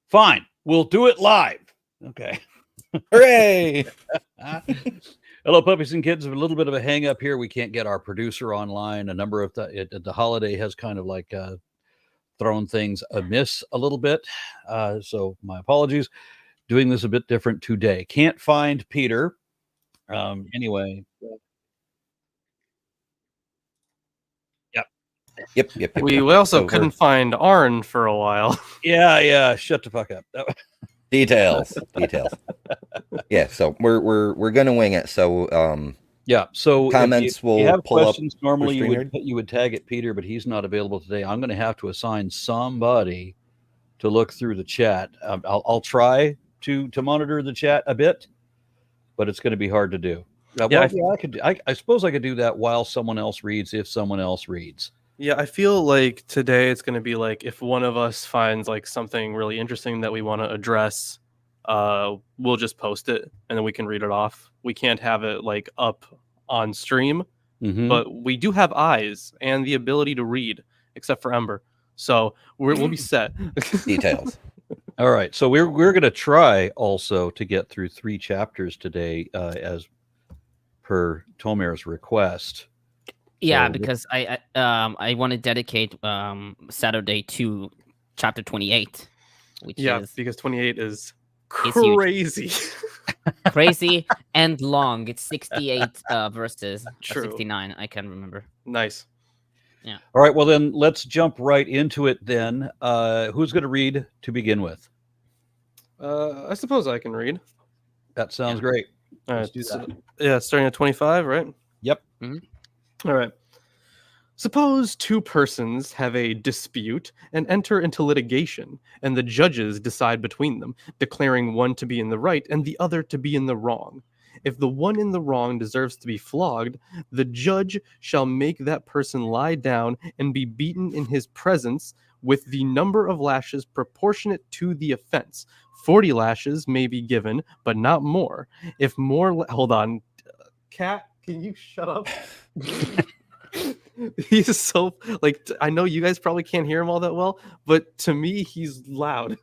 Fine. We'll do it live. Okay. Hooray! Hello, puppies and kids. A little bit of a hang up here. We can't get our producer online. A number of the holiday has kind of like thrown things amiss a little bit. So my apologies. Doing this a bit different today. Can't find Peter. Anyway. Yep. We also couldn't find Arn for a while. Yeah. Shut the fuck up. Details. Yeah, so we're gonna wing it. So yeah. So comments if will you have pull questions. up. Normally you would tag at Peter, but he's not available today. I'm going to have to assign somebody to look through the chat. I'll try to monitor the chat a bit, but it's going to be hard to do. I suppose I could do that while someone else reads, if someone else reads. Yeah, I feel like today it's going to be like if one of us finds like something really interesting that we want to address, we'll just post it and then we can read it off. We can't have it like up on stream, but we do have eyes and the ability to read, except for Ember. So we'll be set. Details. All right. So we're going to try also to get through 3 chapters today, as per Tomer's request. Yeah, because I want to dedicate Saturday to chapter 28, which is because 28 is crazy. Crazy and long. It's 68 verses. True. 69, I can remember. Nice. Yeah. All right, well then let's jump right into it then. Who's going to read to begin with? I suppose I can read. That sounds great. All Let's right. do that. Yeah, starting at 25, right? Yep. All right. Suppose 2 persons have a dispute and enter into litigation, and the judges decide between them, declaring one to be in the right and the other to be in the wrong. If the one in the wrong deserves to be flogged, the judge shall make that person lie down and be beaten in his presence with the number of lashes proportionate to the offense. 40 lashes may be given, but not more. If more... Hold on. Cat, can you shut up? He's so like, I know you guys probably can't hear him all that well, but to me he's loud.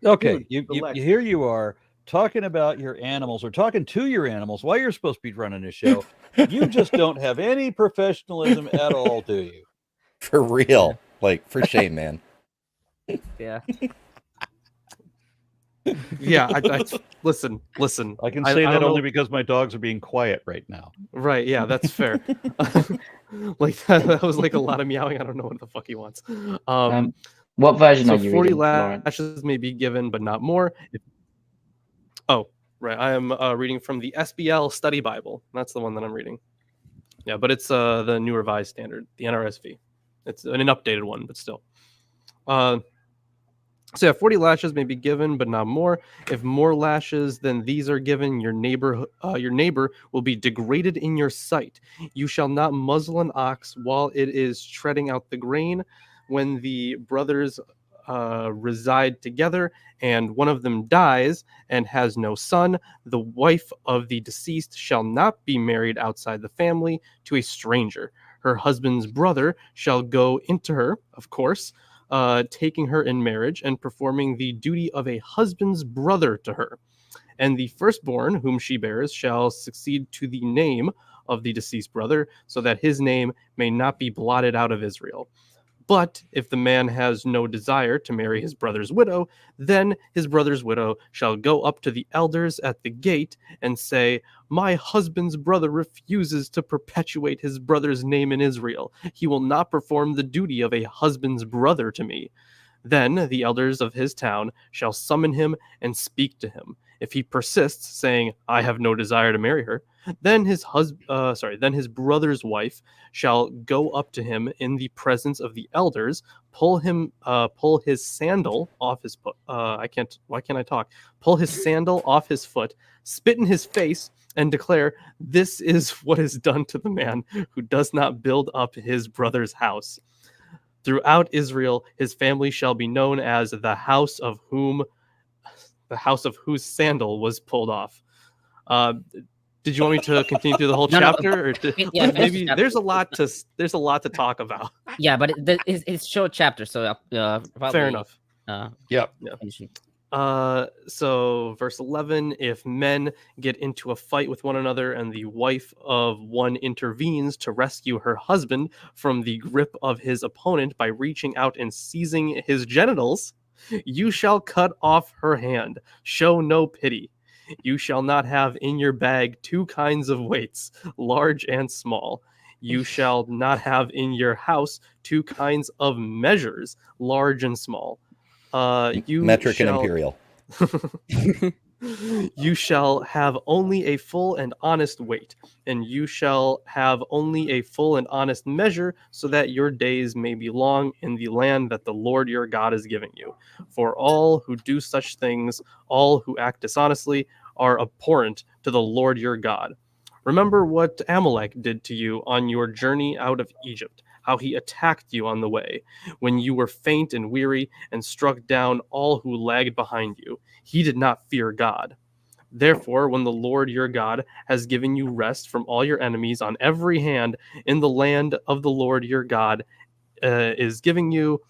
Okay, you here you are talking about your animals or talking to your animals while you're supposed to be running a show. You just don't have any professionalism at all, do you? For real. Like, for shame, man. Yeah. Yeah, I listen. I can say that only because my dogs are being quiet right now. Right, yeah, that's fair. Like that was like a lot of meowing. I don't know what the fuck he wants. What version so are you 40 reading, Lawrence? lashes may be given, but not more. Oh, right. I am reading from the SBL Study Bible. That's the one that I'm reading. Yeah, but it's the New Revised Standard, the NRSV. It's an updated one, but still. So yeah, 40 lashes may be given, but not more. If more lashes than these are given, your neighbor will be degraded in your sight. You shall not muzzle an ox while it is treading out the grain. When the brothers reside together and one of them dies and has no son, the wife of the deceased shall not be married outside the family to a stranger. Her husband's brother shall go into her, of course, taking her in marriage and performing the duty of a husband's brother to her. And the firstborn whom she bears shall succeed to the name of the deceased brother, so that his name may not be blotted out of Israel. But if the man has no desire to marry his brother's widow, then his brother's widow shall go up to the elders at the gate and say, "My husband's brother refuses to perpetuate his brother's name in Israel. He will not perform the duty of a husband's brother to me." Then the elders of his town shall summon him and speak to him. If he persists, saying, "I have no desire to marry her," then his brother's wife shall go up to him in the presence of the elders, pull his sandal off his foot. Why can't I talk? Pull his sandal off his foot, spit in his face, and declare, "This is what is done to the man who does not build up his brother's house." Throughout Israel, his family shall be known as the house of whose sandal was pulled off. Did you want me to continue through the whole chapter, or maybe there's a lot to talk about? Yeah, but it's short chapter, so fair enough. Yep. finishing. So verse 11, if men get into a fight with one another and the wife of one intervenes to rescue her husband from the grip of his opponent by reaching out and seizing his genitals, you shall cut off her hand. Show no pity. You shall not have in your bag two kinds of weights, large and small. You shall not have in your house two kinds of measures, large and small. You Metric shall, and imperial. You shall have only a full and honest weight, and you shall have only a full and honest measure, so that your days may be long in the land that the Lord your God is giving you. For all who do such things, all who act dishonestly, are abhorrent to the Lord your God. Remember what Amalek did to you on your journey out of Egypt, how he attacked you on the way, when you were faint and weary, and struck down all who lagged behind you. He did not fear God. Therefore, when the Lord your God has given you rest from all your enemies on every hand in the land of the Lord your God is giving you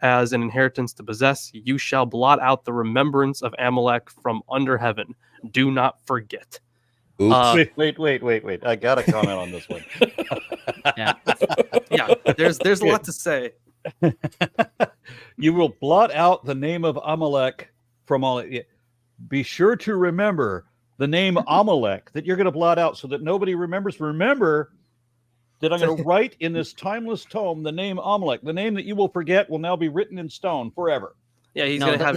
as an inheritance to possess, you shall blot out the remembrance of Amalek from under heaven. Do not forget. Oops. Wait. I got to comment on this one. Yeah, there's a lot to say. You will blot out the name of Amalek from all. Be sure to remember the name Amalek that you're going to blot out so that nobody remembers. Remember that I'm going to write in this timeless tome the name Amalek. The name that you will forget will now be written in stone forever. Yeah, he's going to have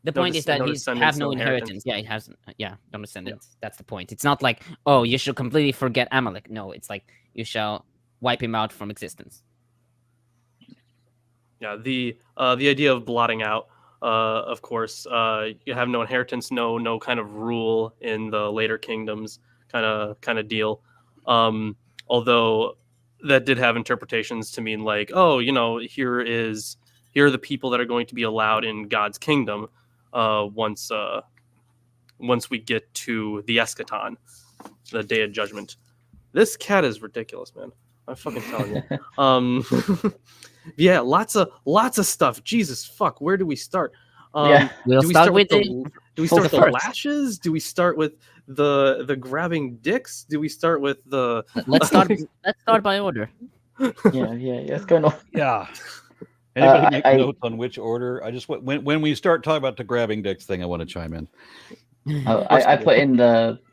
The point is that he has no inheritance. Yeah, he has. No descendants. That's the point. It's not like, oh, you should completely forget Amalek. No, it's like you shall wipe him out from existence. Yeah, the idea of blotting out, of course, you have no inheritance, no kind of rule in the later kingdoms, kind of deal. Although that did have interpretations to mean like, oh, here are the people that are going to be allowed in God's kingdom once we get to the eschaton, the day of judgment. This cat is ridiculous, man. I'm fucking telling you. Yeah, lots of stuff. Jesus fuck, where do we start? We'll start with do we start with the lashes? Do we start with the grabbing dicks? Do we start with the Let's start by order. Yeah. What's going on? Yeah. Anybody make notes on which order? I just when we start talking about the grabbing dicks thing, I want to chime in. I put in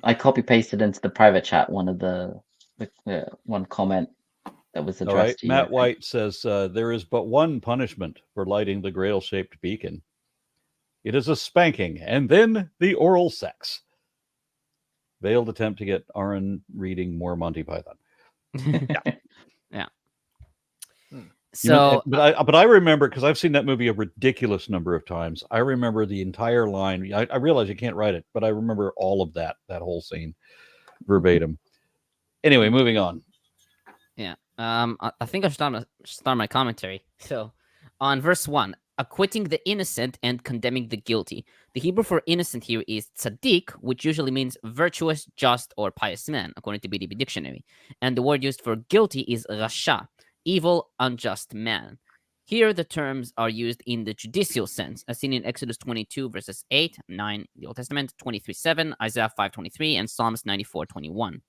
I copy pasted into the private chat one comment that was addressed All right. to you. Matt White says there is but one punishment for lighting the grail-shaped beacon. It is a spanking, and then the oral sex. Veiled attempt to get Aaron reading more Monty Python. Yeah. So, but I remember, because I've seen that movie a ridiculous number of times. I remember the entire line. I realize you can't write it, but I remember all of that whole scene verbatim. Anyway, moving on. Yeah. I think I should start my commentary. So, on verse 1, acquitting the innocent and condemning the guilty. The Hebrew for innocent here is tzaddik, which usually means virtuous, just, or pious man, according to BDB Dictionary. And the word used for guilty is rasha, evil, unjust man. Here, the terms are used in the judicial sense, as seen in Exodus 22, verses 8, 9, the Old Testament, 23:7, Isaiah 5:23, and Psalms 94:21.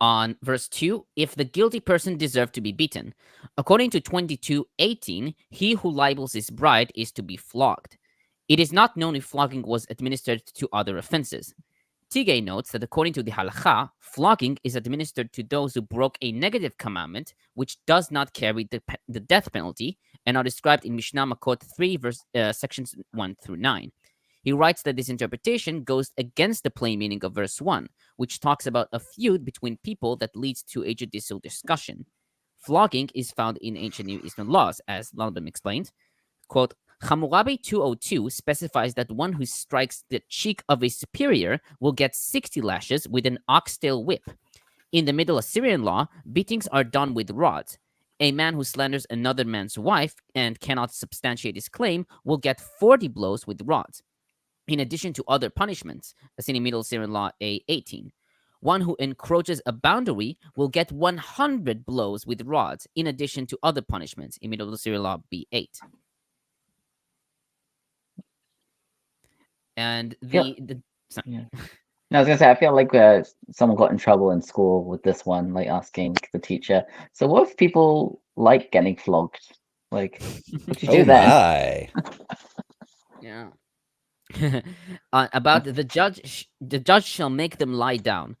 On verse 2, if the guilty person deserved to be beaten. According to 22:18, he who libels his bride is to be flogged. It is not known if flogging was administered to other offenses. Tigay notes that according to the halakha, flogging is administered to those who broke a negative commandment, which does not carry the death penalty, and are described in Mishnah Makot 3, sections 1 through 9. He writes that this interpretation goes against the plain meaning of verse 1, which talks about a feud between people that leads to a judicial discussion. Flogging is found in ancient Near Eastern laws, as Lundbom explained. Quote, Hammurabi 202 specifies that one who strikes the cheek of a superior will get 60 lashes with an oxtail whip. In the Middle Assyrian law, beatings are done with rods. A man who slanders another man's wife and cannot substantiate his claim will get 40 blows with rods, in addition to other punishments, as in Middle Assyrian law A18. One who encroaches a boundary will get 100 blows with rods, in addition to other punishments. Immutable law B8. And sorry. Yeah. No, I was gonna say, I feel like someone got in trouble in school with this one, like asking the teacher, "So what if people like getting flogged? Like, what do you do then?" my. Yeah. About the judge shall make them lie down.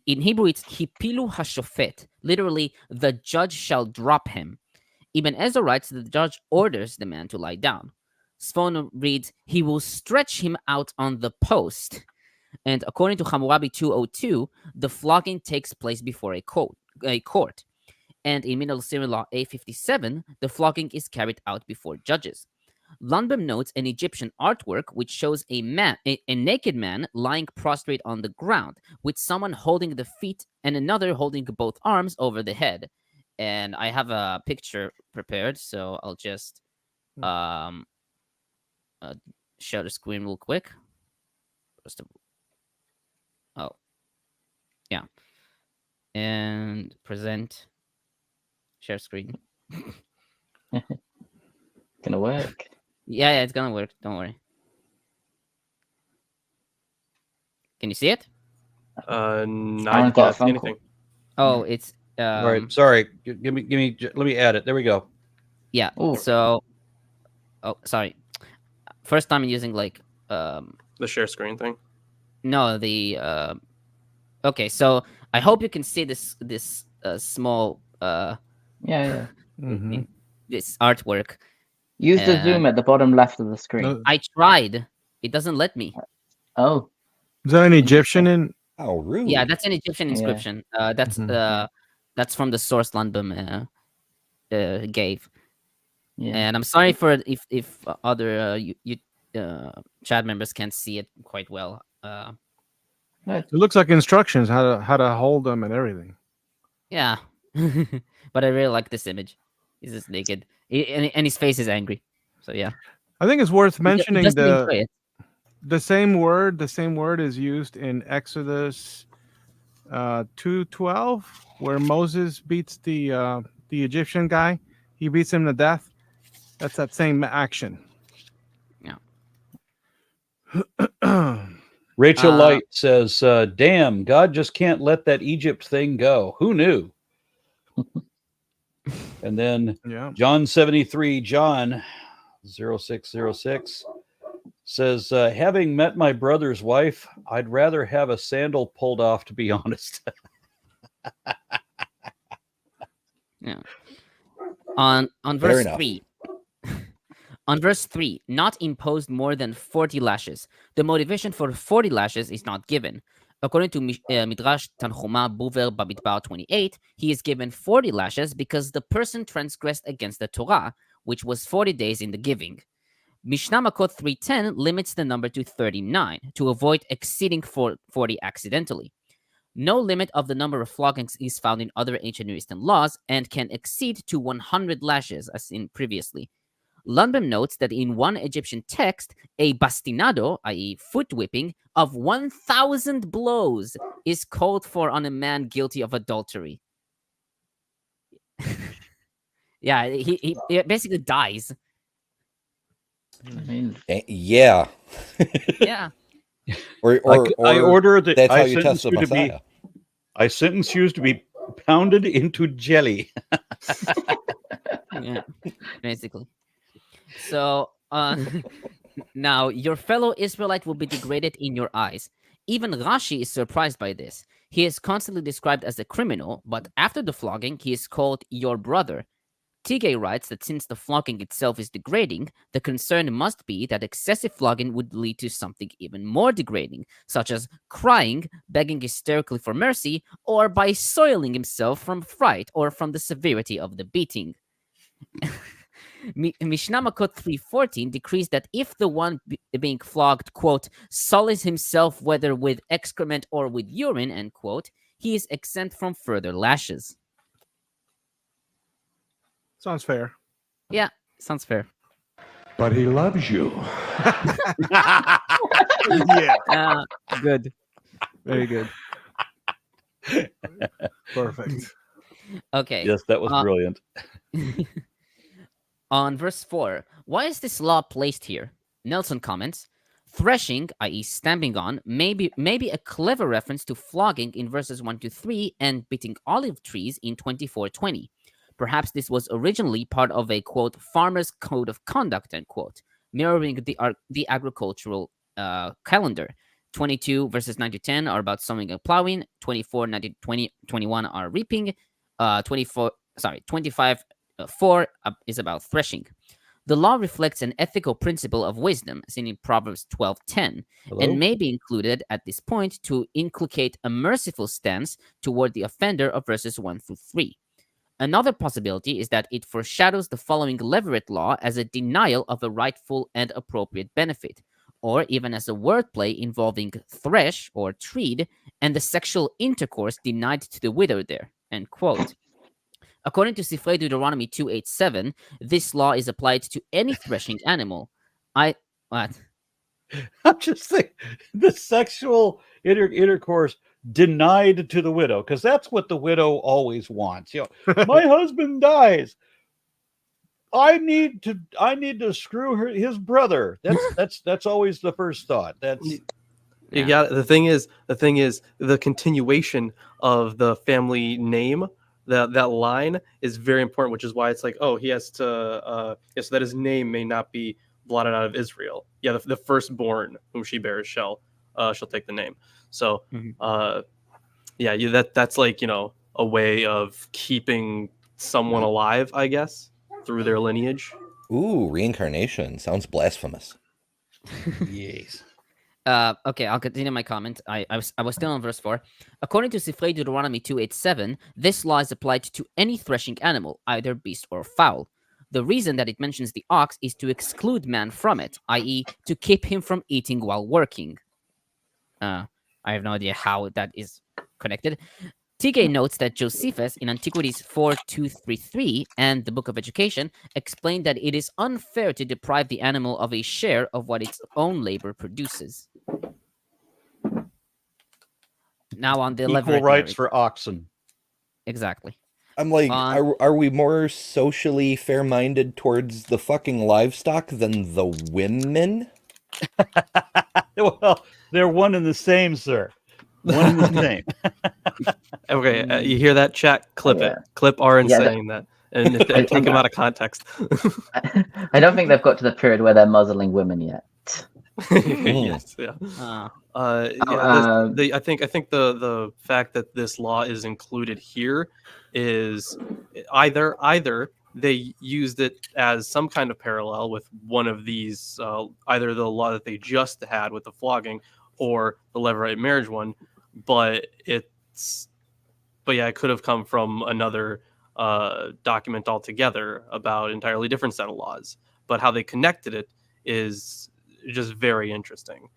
In Hebrew, it's hipilu hashofet. Literally, the judge shall drop him. Ibn Ezra writes that the judge orders the man to lie down. Sfon reads, he will stretch him out on the post. And according to Hammurabi 202, the flogging takes place before a court. And in Middle Syrian Law A57, the flogging is carried out before judges. Lundbom notes an Egyptian artwork which shows a naked man lying prostrate on the ground, with someone holding the feet and another holding both arms over the head. And I have a picture prepared, so I'll just share the screen real quick. Oh, yeah. And present, share screen. Gonna work. Yeah, it's gonna work. Don't worry. Can you see it? Not got a anything. Oh, it's All right, sorry. Give me. Let me add it. There we go. yeah. Ooh. So, oh, sorry. First time using like The share screen thing. no, the okay. So I hope you can see this small Yeah. this artwork. Use the zoom at the bottom left of the screen. No, I tried. It doesn't let me. Oh, is that an Egyptian in? How rude. Yeah, that's an Egyptian inscription. That's from the source Lundbom gave. yeah. And I'm sorry for if other chat members can't see it quite well. It looks like instructions how to hold them and everything. Yeah, but I really like this image. He's just naked, and his face is angry. So yeah, I think it's worth He mentioning doesn't enjoy it. the same word is used in Exodus 2:12, where Moses beats the Egyptian guy. He beats him to death. That's that same action. Yeah. Rachel Light says, "Damn, God just can't let that Egypt thing go. Who knew?" And then Yeah. John 73, John 0606 says, having met my brother's wife, I'd rather have a sandal pulled off, to be honest. Yeah. On Fair verse enough. 3. On verse 3, not imposed more than 40 lashes. The motivation for 40 lashes is not given. According to Midrash Tanchuma Buver Bamidbar 28, he is given 40 lashes because the person transgressed against the Torah, which was 40 days in the giving. Mishnah Makot 310 limits the number to 39 to avoid exceeding 40 accidentally. No limit of the number of floggings is found in other ancient Near Eastern laws and can exceed to 100 lashes, as in previously. Lundbom notes that in one Egyptian text, a bastinado, i.e. foot whipping, of 1,000 blows is called for on a man guilty of adultery. Yeah, he basically dies. I mean, Yeah. Yeah. Or I order that that's how I you test sentence the you to be. Messiah. I sentence you to be pounded into jelly. Yeah, basically. So now your fellow Israelite will be degraded in your eyes. Even Rashi is surprised by this. He is constantly described as a criminal, but after the flogging, he is called your brother. Tigay writes that since the flogging itself is degrading, the concern must be that excessive flogging would lead to something even more degrading, such as crying, begging hysterically for mercy, or by soiling himself from fright or from the severity of the beating. Mishnah Makot 3:14 decrees that if the one being flogged, quote, sullies himself whether with excrement or with urine, end quote, he is exempt from further lashes. Sounds fair. Yeah, sounds fair. But he loves you. Yeah. Good. Very good. Perfect. Okay. Yes, that was brilliant. On verse 4, why is this law placed here? Nelson comments, threshing, i.e. stamping on, may be a clever reference to flogging in verses 1 to 3 and beating olive trees in 24:20. Perhaps this was originally part of a, quote, farmer's code of conduct, end quote, mirroring the agricultural calendar. 22 verses 9 to 10 are about sowing and plowing. 24, 9 to 21 are reaping. 25 4 is about threshing. The law reflects an ethical principle of wisdom, seen in Proverbs 12:10, and may be included at this point to inculcate a merciful stance toward the offender of verses 1 through 3. Another possibility is that it foreshadows the following Levirate law as a denial of a rightful and appropriate benefit, or even as a wordplay involving thresh or treed and the sexual intercourse denied to the widow there, end quote. According to Sifrei Deuteronomy 2:8-7, this law is applied to any threshing animal. What? I'm just thinking the sexual intercourse denied to the widow, because that's what the widow always wants. My husband dies. I need to screw his brother. That's always the first thought. You got the thing is the continuation of the family name. That line is very important, which is why it's like, oh, he has to so that his name may not be blotted out of Israel. Yeah, the firstborn whom she bears shall take the name. So that's like, a way of keeping someone alive, I guess, through their lineage. Ooh, reincarnation sounds blasphemous. Yes. Okay, I'll continue my comment. I was still on verse 4. According to Sifrei Deuteronomy 2:8-7, this law is applied to any threshing animal, either beast or fowl. The reason that it mentions the ox is to exclude man from it, i.e. to keep him from eating while working. I have no idea how that is connected. Tigay notes that Josephus in Antiquities 4:233 and the Book of Education explained that it is unfair to deprive the animal of a share of what its own labor produces. Now on the Equal rights for oxen. Exactly. I'm like, are we more socially fair-minded towards the fucking livestock than the women? Well, they're one and the same, sir. One and the same. Okay, you hear that, chat? Clip it. Clip Aaron saying that. And take him out of context. I don't think they've got to the period where they're muzzling women yet. Yes, yeah. I think the fact that this law is included here is either they used it as some kind of parallel with one of these, either the law that they just had with the flogging or the Levirate marriage one, but it could have come from another document altogether about an entirely different set of laws. But how they connected it is just very interesting.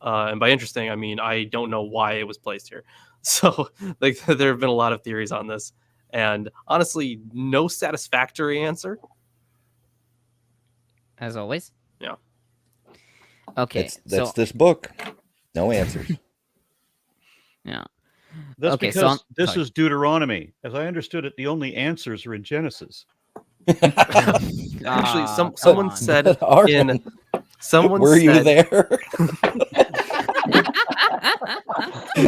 And by interesting, I mean, I don't know why it was placed here. So there have been a lot of theories on this. And honestly, no satisfactory answer. As always. Yeah. Okay. That's this book. No answers. Yeah. That's because this is Deuteronomy. As I understood it, the only answers are in Genesis. Actually, someone said in... Someone Were you there?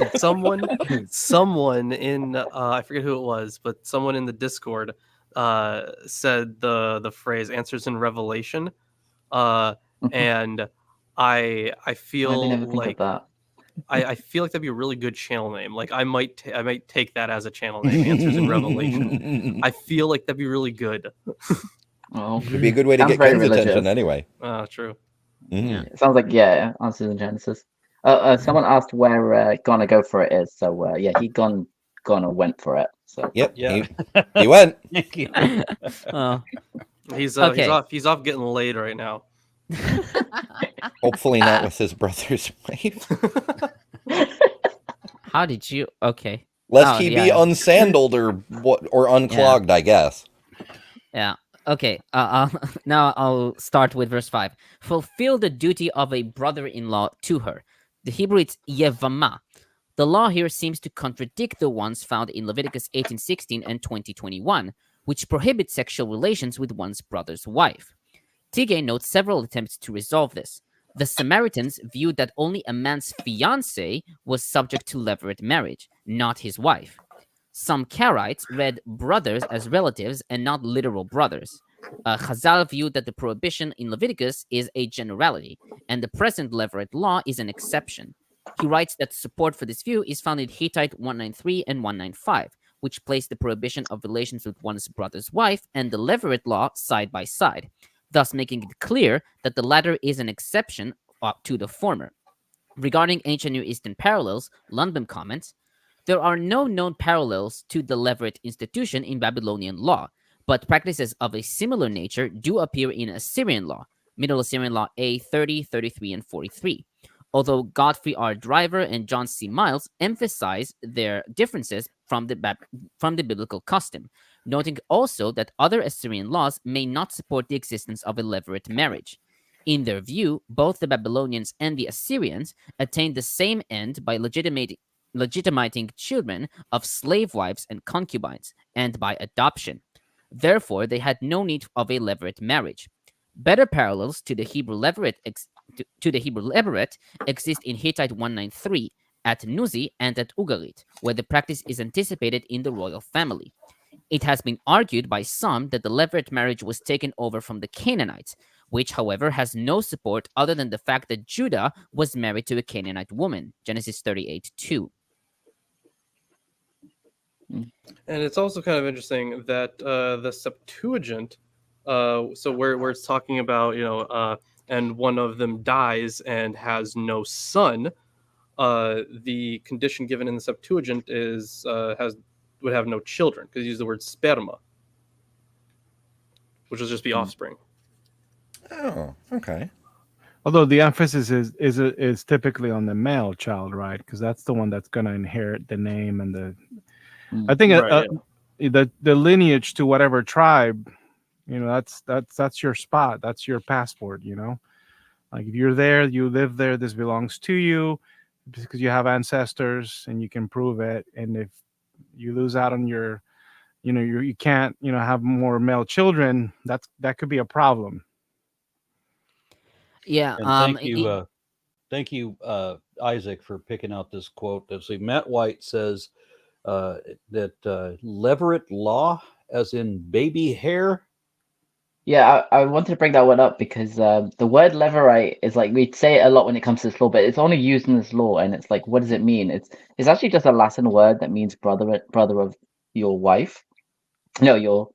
someone in I forget who it was, but someone in the Discord said the phrase "answers in Revelation," and I feel like I feel like that'd be a really good channel name. Like I might take that as a channel name, "Answers in Revelation." I feel like that'd be really good. Oh, it'd be a good way to get Ken's attention anyway. True. Mm. Yeah. It sounds like answers in Genesis. Someone asked where Gonna Go For It is, so he gone and went for it. So yep, yeah, he went. He's okay. He's off getting laid right now. Hopefully not with his brother's wife. How did you? Okay. Lest he be unsandaled or unclogged, I guess. Yeah. Okay, now I'll start with verse 5. Fulfill the duty of a brother-in-law to her. The Hebrew it's yevama. The law here seems to contradict the ones found in Leviticus 18:16 and 20:21, which prohibit sexual relations with one's brother's wife. Tigay notes several attempts to resolve this. The Samaritans viewed that only a man's fiancée was subject to levirate marriage, not his wife. Some Karaites read brothers as relatives and not literal brothers. Chazal viewed that the prohibition in Leviticus is a generality, and the present levirate law is an exception. He writes that support for this view is found in Hittite 193 and 195, which place the prohibition of relations with one's brother's wife and the levirate law side by side, thus making it clear that the latter is an exception to the former. Regarding ancient Near Eastern parallels, Lundbom comments, there are no known parallels to the levirate institution in Babylonian law, but practices of a similar nature do appear in Assyrian law, Middle Assyrian law A 30, 33, and 43. Although Godfrey R. Driver and John C. Miles emphasize their differences from the biblical custom, noting also that other Assyrian laws may not support the existence of a levirate marriage. In their view, both the Babylonians and the Assyrians attained the same end by legitimizing children of slave wives and concubines, and by adoption. Therefore, they had no need of a levirate marriage. Better parallels to the Hebrew levirate exist in Hittite 193, at Nuzi, and at Ugarit, where the practice is anticipated in the royal family. It has been argued by some that the levirate marriage was taken over from the Canaanites, which, however, has no support other than the fact that Judah was married to a Canaanite woman, Genesis 38:2. And it's also kind of interesting that the Septuagint, so where it's talking about, and one of them dies and has no son, the condition given in the Septuagint is would have no children, because you use the word sperma, which will just be offspring. Oh, okay. Although the emphasis is typically on the male child, right? Because that's the one that's going to inherit the name and the. I think the lineage to whatever tribe, that's your spot. That's your passport. Like if you're there, you live there. This belongs to you because you have ancestors and you can prove it. And if you lose out on your, you can't, have more male children, that could be a problem. Yeah. And thank you, Isaac, for picking out this quote. Let's see. Matt White says that levirate law, as in baby hair. Yeah, I wanted to bring that one up because the word levirate is like, we say it a lot when it comes to this law, but it's only used in this law, and it's like, what does it mean? It's actually just a Latin word that means brother of your wife. No,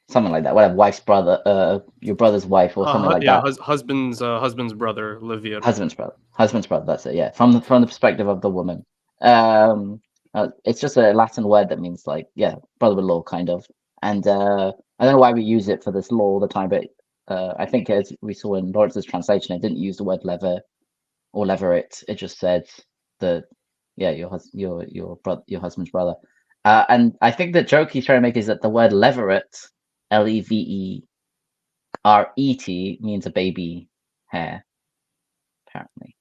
something like that. Whatever, wife's brother, your brother's wife, or something like that. Husband's brother, Levir. Husband's brother. That's it. Yeah, from the perspective of the woman. It's just a Latin word that means like, brother-in-law kind of. And I don't know why we use it for this law all the time, but I think as we saw in Lawrence's translation, it didn't use the word lever or levirate. It just said your husband's brother. And I think the joke he's trying to make is that the word levirate, Leveret, means a baby hair, apparently.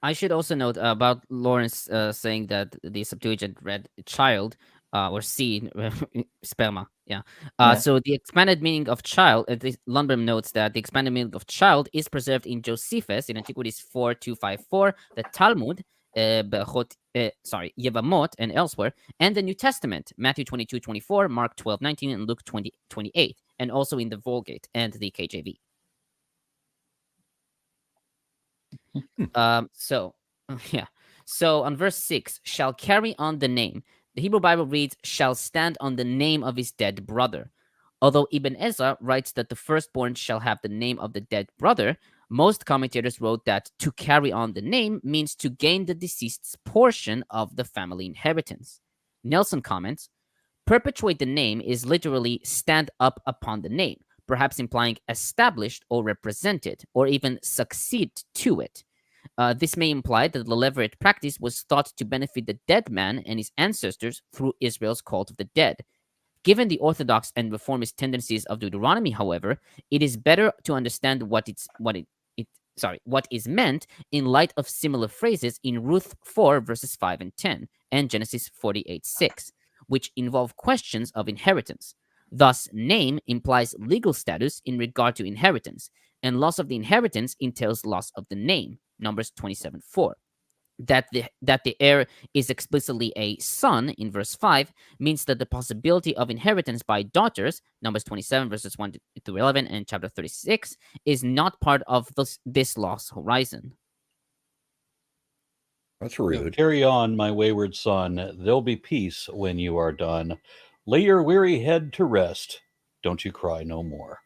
I should also note about Lawrence saying that the Septuagint read child or seed, sperma. So the expanded meaning of child, Lundbom notes that the expanded meaning of child is preserved in Josephus in Antiquities 4254, the Talmud, Yevamot, and elsewhere, and the New Testament, Matthew 22:24, Mark 12:19, and Luke 20:28, and also in the Vulgate and the KJV. So on verse 6, shall carry on the name. The Hebrew Bible reads, shall stand on the name of his dead brother. Although Ibn Ezra writes that the firstborn shall have the name of the dead brother, most commentators wrote that to carry on the name means to gain the deceased's portion of the family inheritance. Nelson comments, perpetuate the name is literally stand up upon the name, perhaps implying established or represented, or even succeed to it. This may imply that the levirate practice was thought to benefit the dead man and his ancestors through Israel's cult of the dead. Given the orthodox and reformist tendencies of Deuteronomy, however, it is better to understand what it what is meant in light of similar phrases in Ruth 4 verses 5 and 10 and Genesis 48:6, which involve questions of inheritance. Thus, name implies legal status in regard to inheritance, and loss of the inheritance entails loss of the name, Numbers 27:4. That the heir is explicitly a son in verse 5 means that the possibility of inheritance by daughters, Numbers 27 verses 1 to 11 and chapter 36, is not part of this loss horizon. That's rude. Carry on, my wayward son. There'll be peace when you are done. Lay your weary head to rest. Don't you cry no more.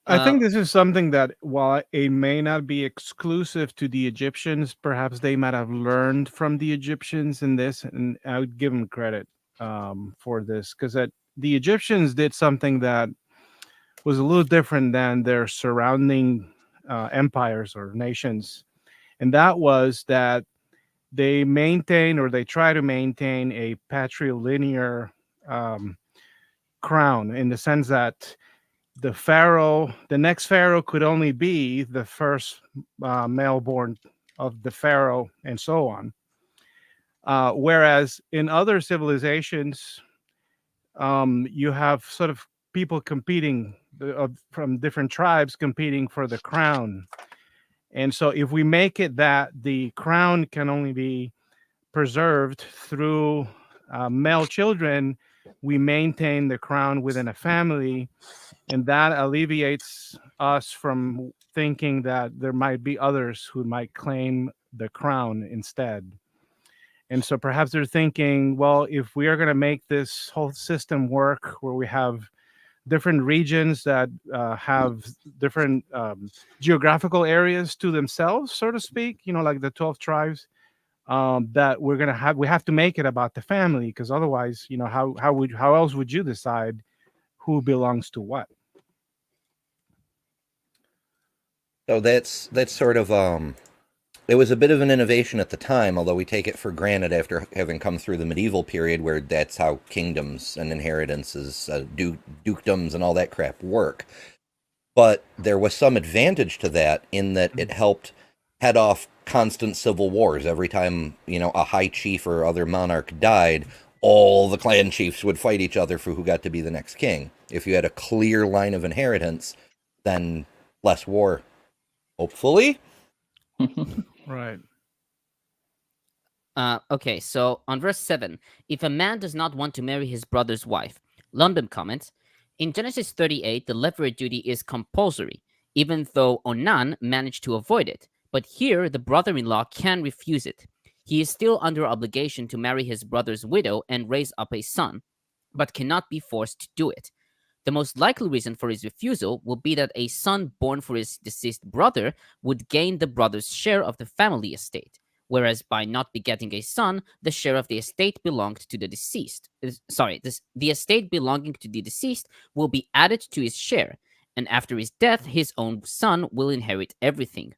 I think this is something that, while it may not be exclusive to the Egyptians, perhaps they might have learned from the Egyptians in this, and I would give them credit for this, because the Egyptians did something that was a little different than their surrounding empires or nations, and that was that they maintain, or they try to maintain, a patrilineal crown, in the sense that the next pharaoh could only be the first male born of the pharaoh, and so on. Whereas in other civilizations, you have sort of people competing from different tribes competing for the crown. And so if we make it that the crown can only be preserved through male children, we maintain the crown within a family, and that alleviates us from thinking that there might be others who might claim the crown instead. And so perhaps they're thinking, well, if we are going to make this whole system work, where we have different regions that have different geographical areas to themselves, so to speak, like the 12 tribes, that we have to make it about the family, because otherwise, how else would you decide who belongs to what? So that's sort of it was a bit of an innovation at the time, although we take it for granted after having come through the medieval period, where that's how kingdoms and inheritances, dukedoms and all that crap work. But there was some advantage to that, in that it helped head off constant civil wars. Every time, a high chief or other monarch died, all the clan chiefs would fight each other for who got to be the next king. If you had a clear line of inheritance, then less war. Hopefully. Right. Okay, so on verse 7, if a man does not want to marry his brother's wife, Lundbom comments, in Genesis 38, the levirate duty is compulsory, even though Onan managed to avoid it. But here, the brother-in-law can refuse it. He is still under obligation to marry his brother's widow and raise up a son, but cannot be forced to do it. The most likely reason for his refusal will be that a son born for his deceased brother would gain the brother's share of the family estate, whereas by not begetting a son, the share of the estate belonged to the deceased. The estate belonging to the deceased will be added to his share, and after his death, his own son will inherit everything.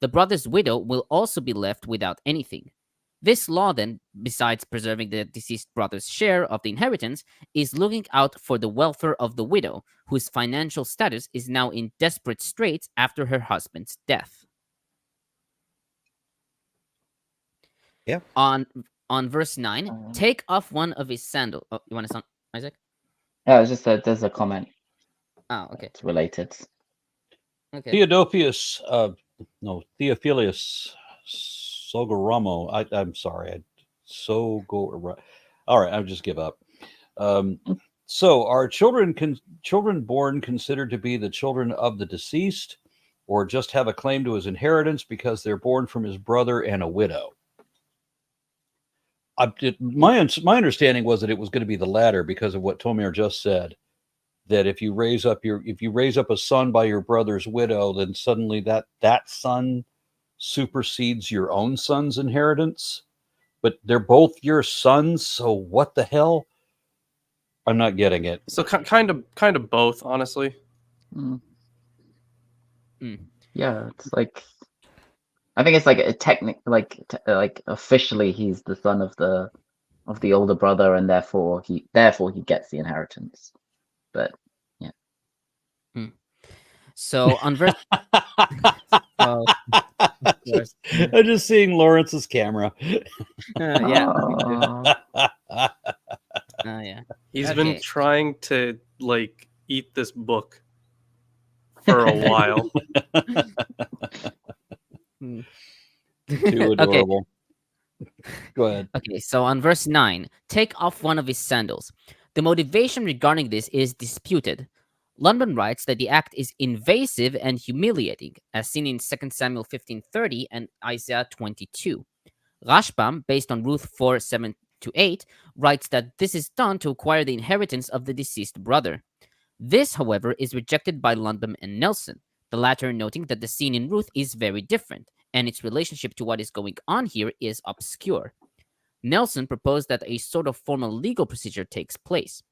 The brother's widow will also be left without anything. This law, then, besides preserving the deceased brother's share of the inheritance, is looking out for the welfare of the widow, whose financial status is now in desperate straits after her husband's death. Yeah. On verse 9, take off one of his sandals. Oh, you want to sound, Isaac? Yeah, it's just there's a comment. Oh, okay. It's related. Okay. Theophilus Sogoramo. I'm sorry. All right, I'll just give up. So are children born considered to be the children of the deceased, or just have a claim to his inheritance because they're born from his brother and a widow? My understanding was that it was going to be the latter, because of what Tomir just said, that if you raise up a son by your brother's widow, then suddenly that son supersedes your own son's inheritance. But they're both your sons, so what the hell? I'm not getting it. So kind of both, honestly. Yeah, it's like, I think it's like a like officially he's the son of the older brother, and therefore he gets the inheritance. But yeah. So on verse, oh, of course. I'm just seeing Lawrence's camera. Yeah, Oh, yeah. He's been Okay. trying to like eat this book for a while. Hmm. Too adorable. Go ahead. Okay, so on verse 9, take off one of his sandals. The motivation regarding this is disputed. Lundbom writes that the act is invasive and humiliating, as seen in 2 Samuel 15:30 and Isaiah 22. Rashbam, based on Ruth 4:7-8, writes that this is done to acquire the inheritance of the deceased brother. This, however, is rejected by Lundbom and Nelson, the latter noting that the scene in Ruth is very different, and its relationship to what is going on here is obscure. Nelson proposed that a sort of formal legal procedure takes place.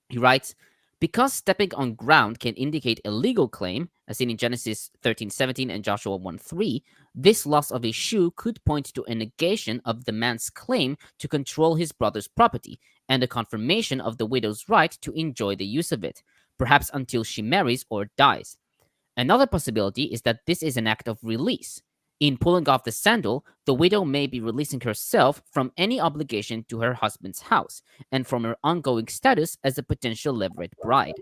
He writes, because stepping on ground can indicate a legal claim, as seen in Genesis 13:17 and Joshua 1:3, this loss of a shoe could point to a negation of the man's claim to control his brother's property and a confirmation of the widow's right to enjoy the use of it, perhaps until she marries or dies. Another possibility is that this is an act of release. In pulling off the sandal, the widow may be releasing herself from any obligation to her husband's house and from her ongoing status as a potential levirate bride.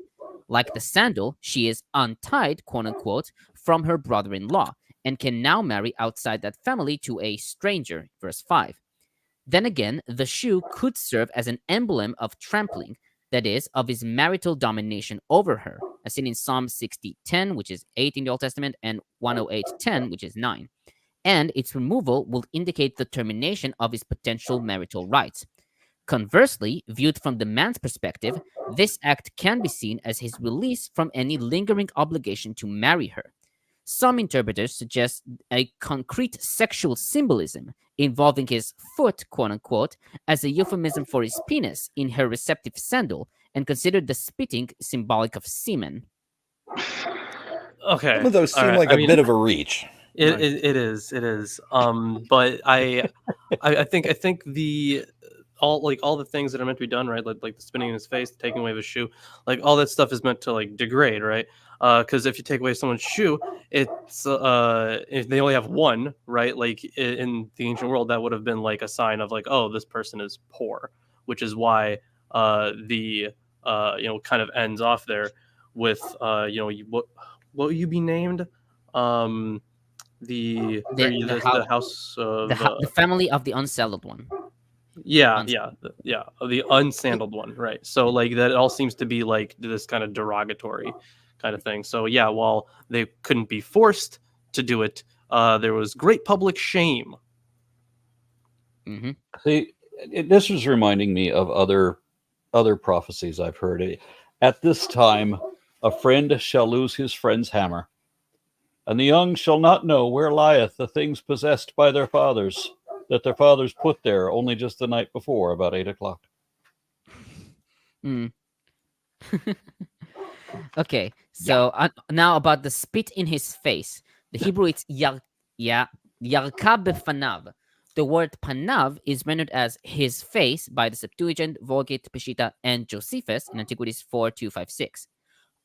Like the sandal, she is untied, quote unquote, from her brother in law and can now marry outside that family to a stranger, verse 5. Then again, the shoe could serve as an emblem of trampling, that is, of his marital domination over her, as seen in Psalm 60:10, which is 8 in the Old Testament, and 108:10, which is 9. And its removal will indicate the termination of his potential marital rights. Conversely, viewed from the man's perspective, this act can be seen as his release from any lingering obligation to marry her. Some interpreters suggest a concrete sexual symbolism involving his foot, quote unquote, as a euphemism for his penis in her receptive sandal, and consider the spitting symbolic of semen. Okay, Some of those all seem right. like I a mean, bit of a reach. It is. But I think the all the things that are meant to be done, right? Like the spinning in his face, taking away of his shoe, like all that stuff is meant to like degrade, right? Because if you take away someone's shoe, it's if they only have one, right? Like in the ancient world, that would have been like a sign of like, oh, this person is poor, which is why the kind of ends off there with what will you be named? The house of the family of the unsandaled one. The unsandaled one, right? So like that all seems to be like this kind of derogatory kind of thing. So yeah, while they couldn't be forced to do it, there was great public shame. Mm-hmm. See, this was reminding me of other prophecies I've heard. At this time, a friend shall lose his friend's hammer, and the young shall not know where lieth the things possessed by their fathers, that their fathers put there only just the night before, about 8 o'clock. Mm. Okay, so now about the spit in his face. The Hebrew it's yarka befanav. The word panav is rendered as his face by the Septuagint, Vulgate, Peshitta, and Josephus in Antiquities 4:256.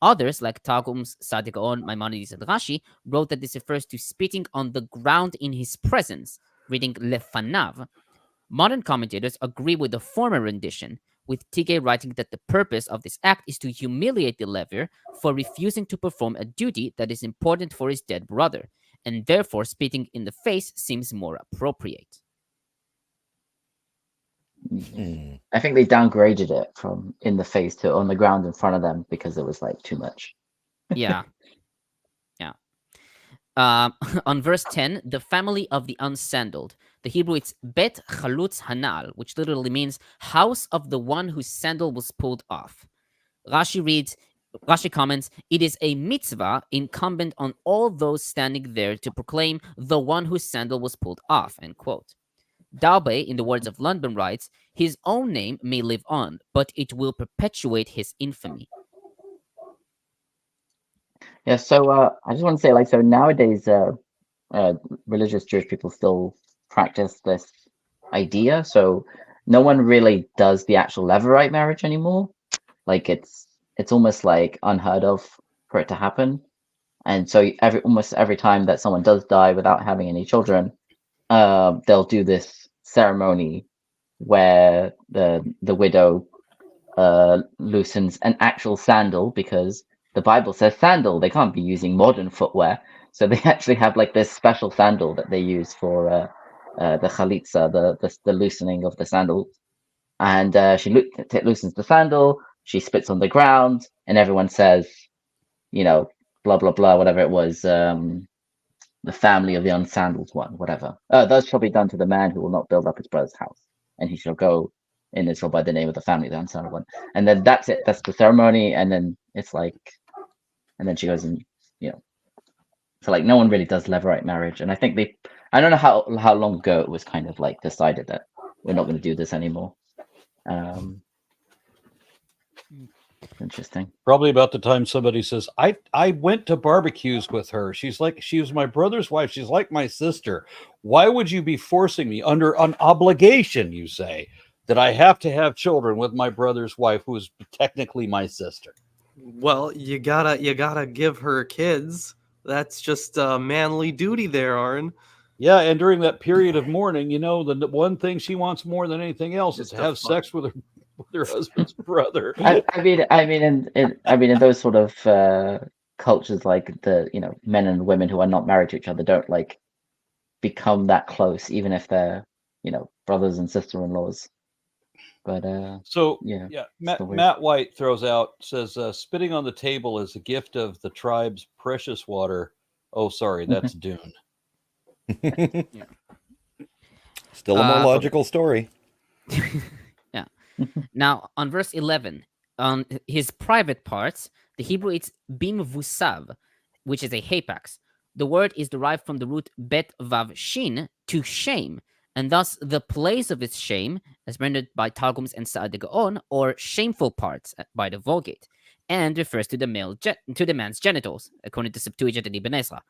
Others, like Targums, Sadi Gaon, Maimonides, and Rashi, wrote that this refers to spitting on the ground in his presence, reading lefanav. Modern commentators agree with the former rendition, with Tigay writing that the purpose of this act is to humiliate the levir for refusing to perform a duty that is important for his dead brother, and therefore spitting in the face seems more appropriate. I think they downgraded it from in the face to on the ground in front of them because it was like too much. Yeah. On verse 10, the family of the unsandaled. The Hebrew it's Bet Chalutz Hanal, which literally means house of the one whose sandal was pulled off. Rashi comments, it is a mitzvah incumbent on all those standing there to proclaim the one whose sandal was pulled off, end quote. Daube, in the words of Lundbom, writes, his own name may live on, but it will perpetuate his infamy. Yeah, so I just want to say, like, so nowadays, religious Jewish people still practice this idea. So no one really does the actual levirate marriage anymore. Like, it's almost like unheard of for it to happen. And so almost every time that someone does die without having any children, they'll do this ceremony where the widow loosens an actual sandal, because the Bible says sandal. They can't be using modern footwear, so they actually have like this special sandal that they use for the chalitza, the loosening of the sandal. And she loosens the sandal. She spits on the ground, and everyone says, blah blah blah, whatever it was. The family of the unsandaled one, whatever. Those shall be done to the man who will not build up his brother's house, and he shall go in Israel by the name of the family of the unsandaled one. And then that's it. That's the ceremony. And then it's like, and then she goes and, so like no one really does levirate marriage. And I think I don't know how long ago it was kind of like decided that we're not going to do this anymore. Interesting. Probably about the time somebody says, I went to barbecues with her. She was my brother's wife. She's like my sister. Why would you be forcing me under an obligation, you say, that I have to have children with my brother's wife, who is technically my sister? Well, you gotta give her kids. That's just a manly duty there, Aaron. Yeah, and during that period of mourning, the one thing she wants more than anything else is to have sex with her husband's brother. I mean, in those sort of cultures, like the men and women who are not married to each other don't like become that close, even if they're brothers and sister-in-laws. But Matt White says spitting on the table is a gift of the tribe's precious water. Oh, sorry, that's Dune. Still a more logical story. Yeah. Now, on verse 11, on his private parts, the Hebrew it's bim vusav, which is a hapax. The word is derived from the root bet vav shin, to shame, and thus the place of its shame, as rendered by Targums and Sa'ad Gaon, or shameful parts by the Vulgate, and refers to the man's genitals, according to Septuagint and Ibn Ezra.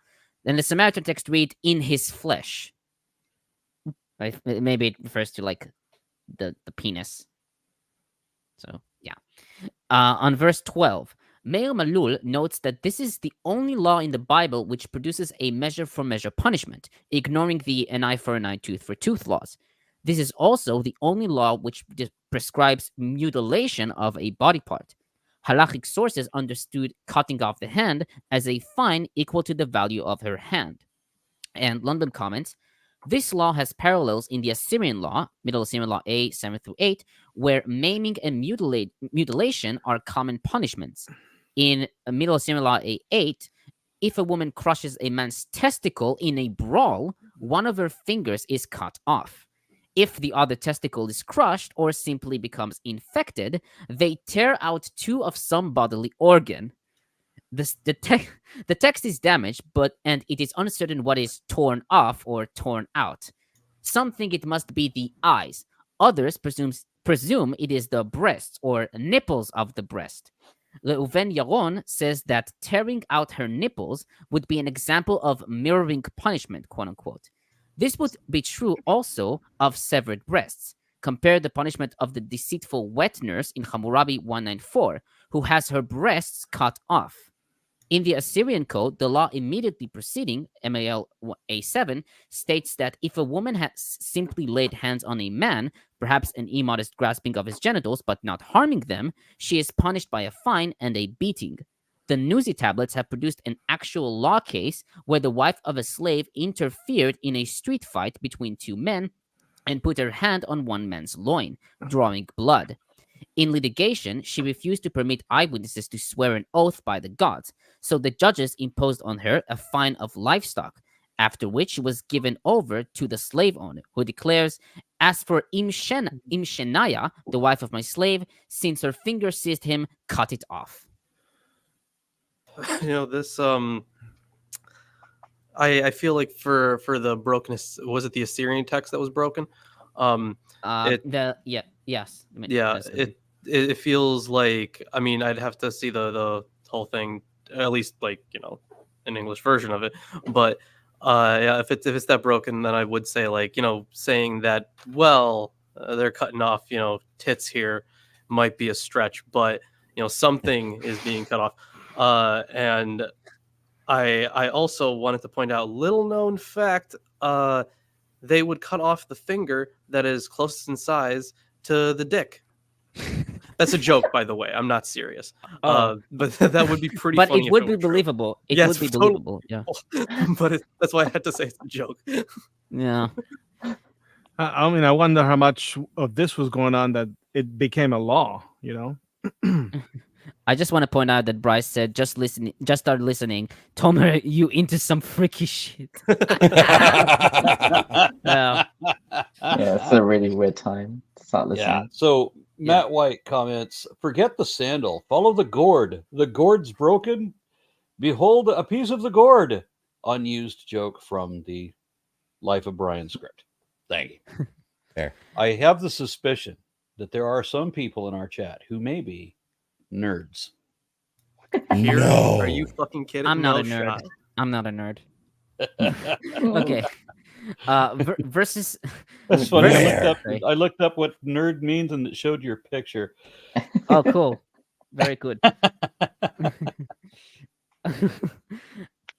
Then the Samaritan text read, in his flesh. Right? Maybe it refers to like the penis. So, yeah. On verse 12, Meir Malul notes that this is the only law in the Bible which produces a measure for measure punishment, ignoring the an eye for an eye, tooth for tooth laws. This is also the only law which prescribes mutilation of a body part. Halachic sources understood cutting off the hand as a fine equal to the value of her hand. And Lundbom comments, this law has parallels in the Assyrian law, Middle Assyrian Law A 7-8, where maiming and mutilation are common punishments. In Middle Assyrian Law A 8, if a woman crushes a man's testicle in a brawl, one of her fingers is cut off. If the other testicle is crushed or simply becomes infected, they tear out two of some bodily organ. The text is damaged, and it is uncertain what is torn off or torn out. Some think it must be the eyes. Others presume it is the breasts or nipples of the breast. Reuven Yaron says that tearing out her nipples would be an example of mirroring punishment, quote unquote. This would be true also of severed breasts. Compare the punishment of the deceitful wet nurse in Hammurabi 194, who has her breasts cut off. In the Assyrian code, the law immediately preceding, MAL A7, states that if a woman has simply laid hands on a man, perhaps an immodest grasping of his genitals but not harming them, she is punished by a fine and a beating. The Nuzi tablets have produced an actual law case where the wife of a slave interfered in a street fight between two men and put her hand on one man's loin, drawing blood. In litigation, she refused to permit eyewitnesses to swear an oath by the gods, so the judges imposed on her a fine of livestock, after which she was given over to the slave owner, who declares, as for Imshenaya, the wife of my slave, since her finger seized him, cut it off. This I feel like for the brokenness, was it the Assyrian text that was broken? Yes. It feels like, I'd have to see the whole thing, at least an English version of it. But if it's that broken, then I would say saying that, they're cutting off tits here might be a stretch, but something is being cut off. And I also wanted to point out, little known fact, they would cut off the finger that is closest in size to the dick. That's a joke, by the way. I'm not serious. Oh. But that would be pretty But funny. it would if be were true. believable. It Yes, would be totally. believable. Yeah. But that's why I had to say it's a joke. Yeah. I mean, I wonder how much of this was going on that it became a law, you know? I just want to point out that Bryce said, just start listening. Tomer, you into some freaky shit. Yeah. Yeah, it's a really weird time to start listening. Yeah. So Matt White comments, forget the sandal, follow the gourd. The gourd's broken. Behold a piece of the gourd. Unused joke from the Life of Brian script. Thank you. Fair. I have the suspicion that there are some people in our chat who may be nerds. Here? No. Are you fucking kidding? I'm not No a nerd. shot. I'm not a nerd. Okay. Versus. That's funny. Where? I looked up what nerd means and it showed your picture. Oh, cool. Very good.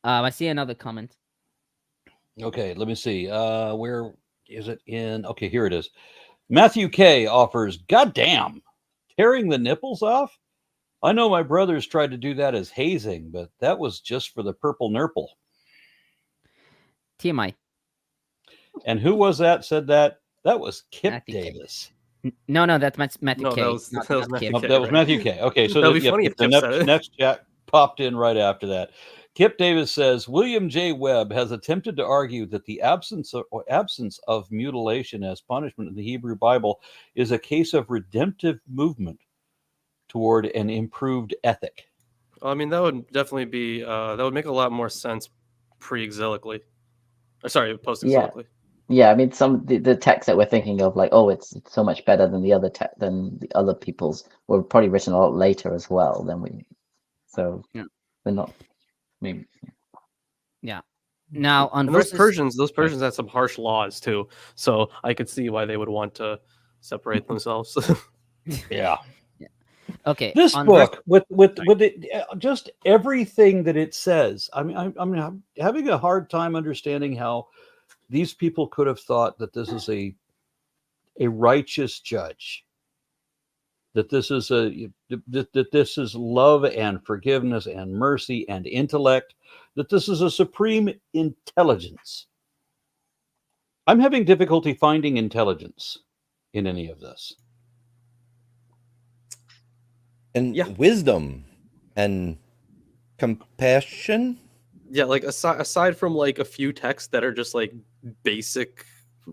I see another comment. Okay, let me see. Where is it in? Okay, here it is. Matthew K offers, goddamn, tearing the nipples off? I know my brothers tried to do that as hazing, but that was just for the purple nurple. TMI. And who was that said that? That was Kip Matthew K. Davis. No, that's Matthew No, K. that was not Matthew Kip. K. That was right? Matthew K. Okay, so That'd be funny if the Kip said it. next chat popped in right after that. Kip Davis says, William J. Webb has attempted to argue that the absence of mutilation as punishment in the Hebrew Bible is a case of redemptive movement toward an improved ethic. I mean, that would definitely be that would make a lot more sense pre-exilically. Post-exilically. Yeah, I mean, the texts that we're thinking of, like, oh, it's so much better than the other people's, were probably written a lot later as well than we. So Yeah. they're not. Maybe. Yeah. Now on And verses, those Persians had some harsh laws too, so I could see why they would want to separate themselves. Yeah. Okay. This on book with it, just everything that it says. I mean, I'm having a hard time understanding how these people could have thought that this is a righteous judge, that this is that this is love and forgiveness and mercy and intellect, that this is a supreme intelligence. I'm having difficulty finding intelligence in any of this. And Yeah. wisdom and compassion. Yeah, like aside from like a few texts that are just like basic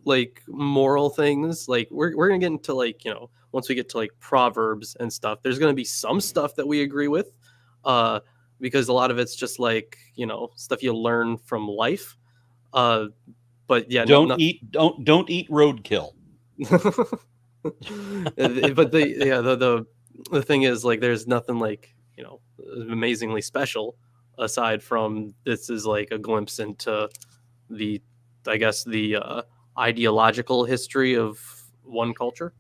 like moral things, like we're gonna get into like, you know, once we get to like Proverbs and stuff, there's gonna be some stuff that we agree with, because a lot of it's just like, you know, stuff you learn from life. But yeah, Don't eat roadkill. But the thing is, like, there's nothing like, you know, amazingly special aside from this is like a glimpse into the, I guess, the ideological history of one culture.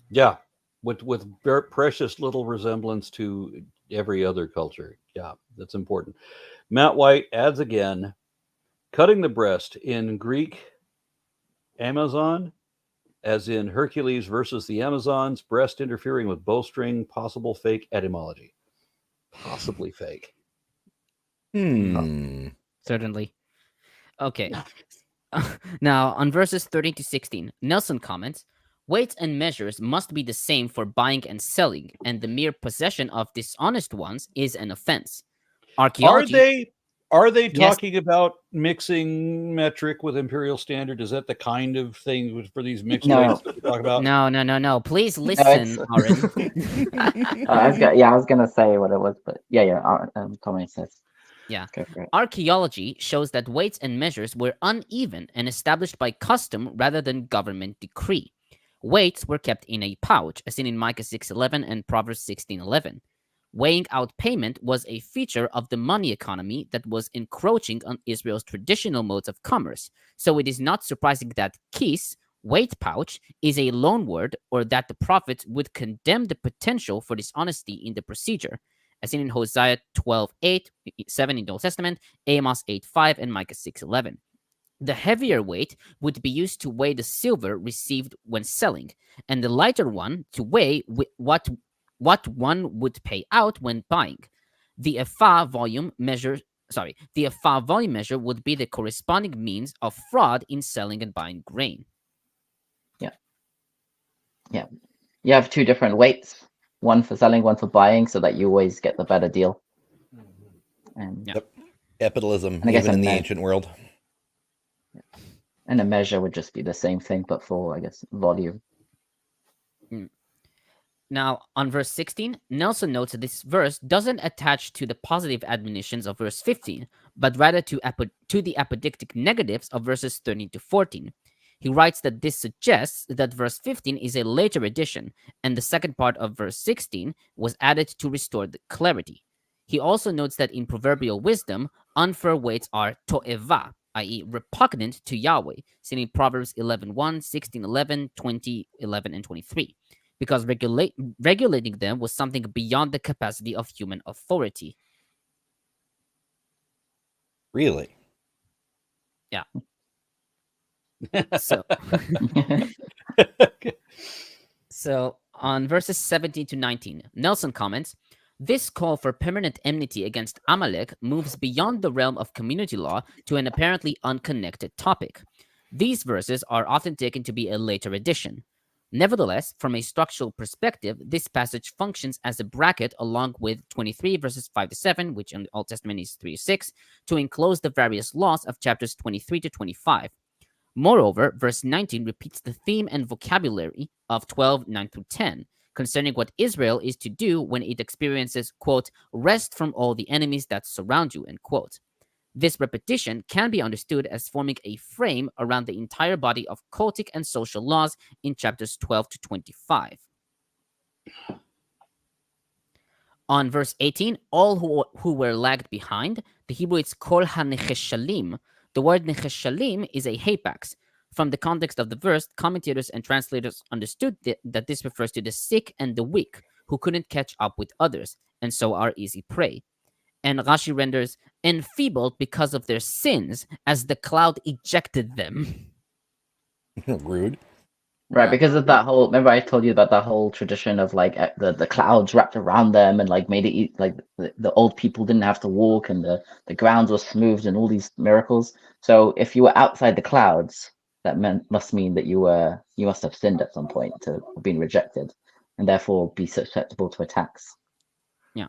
Yeah, with precious little resemblance to every other culture. Yeah, that's important. Matt White adds again, cutting the breast in Greek Amazon, as in Hercules versus the Amazons, breast interfering with bowstring, possible fake etymology. Possibly fake. Certainly. Okay. Now, on verses 13 to 16, Nelson comments, weights and measures must be the same for buying and selling, and the mere possession of dishonest ones is an offense. Archaeology... Are they Yes. talking about mixing metric with imperial standard? Is that the kind of thing for these mixed No. weights that we talk about? No. Please listen, Aaron. I was gonna say what it was, but Tommy says. Yeah. Go for it. Archaeology shows that weights and measures were uneven and established by custom rather than government decree. Weights were kept in a pouch, as seen in Micah 6:11 and Proverbs 16:11. Weighing out payment was a feature of the money economy that was encroaching on Israel's traditional modes of commerce. So it is not surprising that kis, weight pouch, is a loan word, or that the prophets would condemn the potential for dishonesty in the procedure. as seen in Hosea 12:8, 7 in the Old Testament, Amos 8:5, and Micah 6:11. The heavier weight would be used to weigh the silver received when selling, and the lighter one to weigh what one would pay out when buying. The ephah volume measure would be the corresponding means of fraud in selling and buying grain. Yeah. You have two different weights, one for selling, one for buying, so that you always get the better deal. And Yeah. Yep. Capitalism, And I guess even in the I'm ancient world. and a measure would just be the same thing, but for, I guess, volume. Now, on verse 16, Nelson notes that this verse doesn't attach to the positive admonitions of verse 15, but rather to the apodictic negatives of verses 13 to 14. He writes that this suggests that verse 15 is a later addition, and the second part of verse 16 was added to restore the clarity. He also notes that in proverbial wisdom, unfair weights are to'eva, i.e. repugnant to Yahweh, seen in Proverbs 11:1, 16:11, 20:11, and 23, because regulating them was something beyond the capacity of human authority. Really? Yeah. So, so on verses 17 to 19, Nelson comments, this call for permanent enmity against Amalek moves beyond the realm of community law to an apparently unconnected topic. These verses are often taken to be a later addition. Nevertheless, from a structural perspective, this passage functions as a bracket along with 23 verses 5 to 7, which in the Old Testament is 3 to 6, to enclose the various laws of chapters 23 to 25. Moreover, verse 19 repeats the theme and vocabulary of 12, 9 through 10, concerning what Israel is to do when it experiences, quote, rest from all the enemies that surround you, end quote. This repetition can be understood as forming a frame around the entire body of cultic and social laws in chapters 12 to 25. On verse 18, all who were lagged behind, the Hebrew is kol ha-necheshalim. The word necheshalim is a hapax. From the context of the verse, commentators and translators understood that this refers to the sick and the weak, who couldn't catch up with others, and so are easy prey. And Rashi renders, enfeebled because of their sins, as the cloud ejected them. Rude. Right, because of that whole. Remember, I told you about that whole tradition of like the clouds wrapped around them and like made it like the old people didn't have to walk and the grounds were smoothed and all these miracles. So if you were outside the clouds, that must mean that you must have sinned at some point to have been rejected, and therefore be susceptible to attacks. Yeah.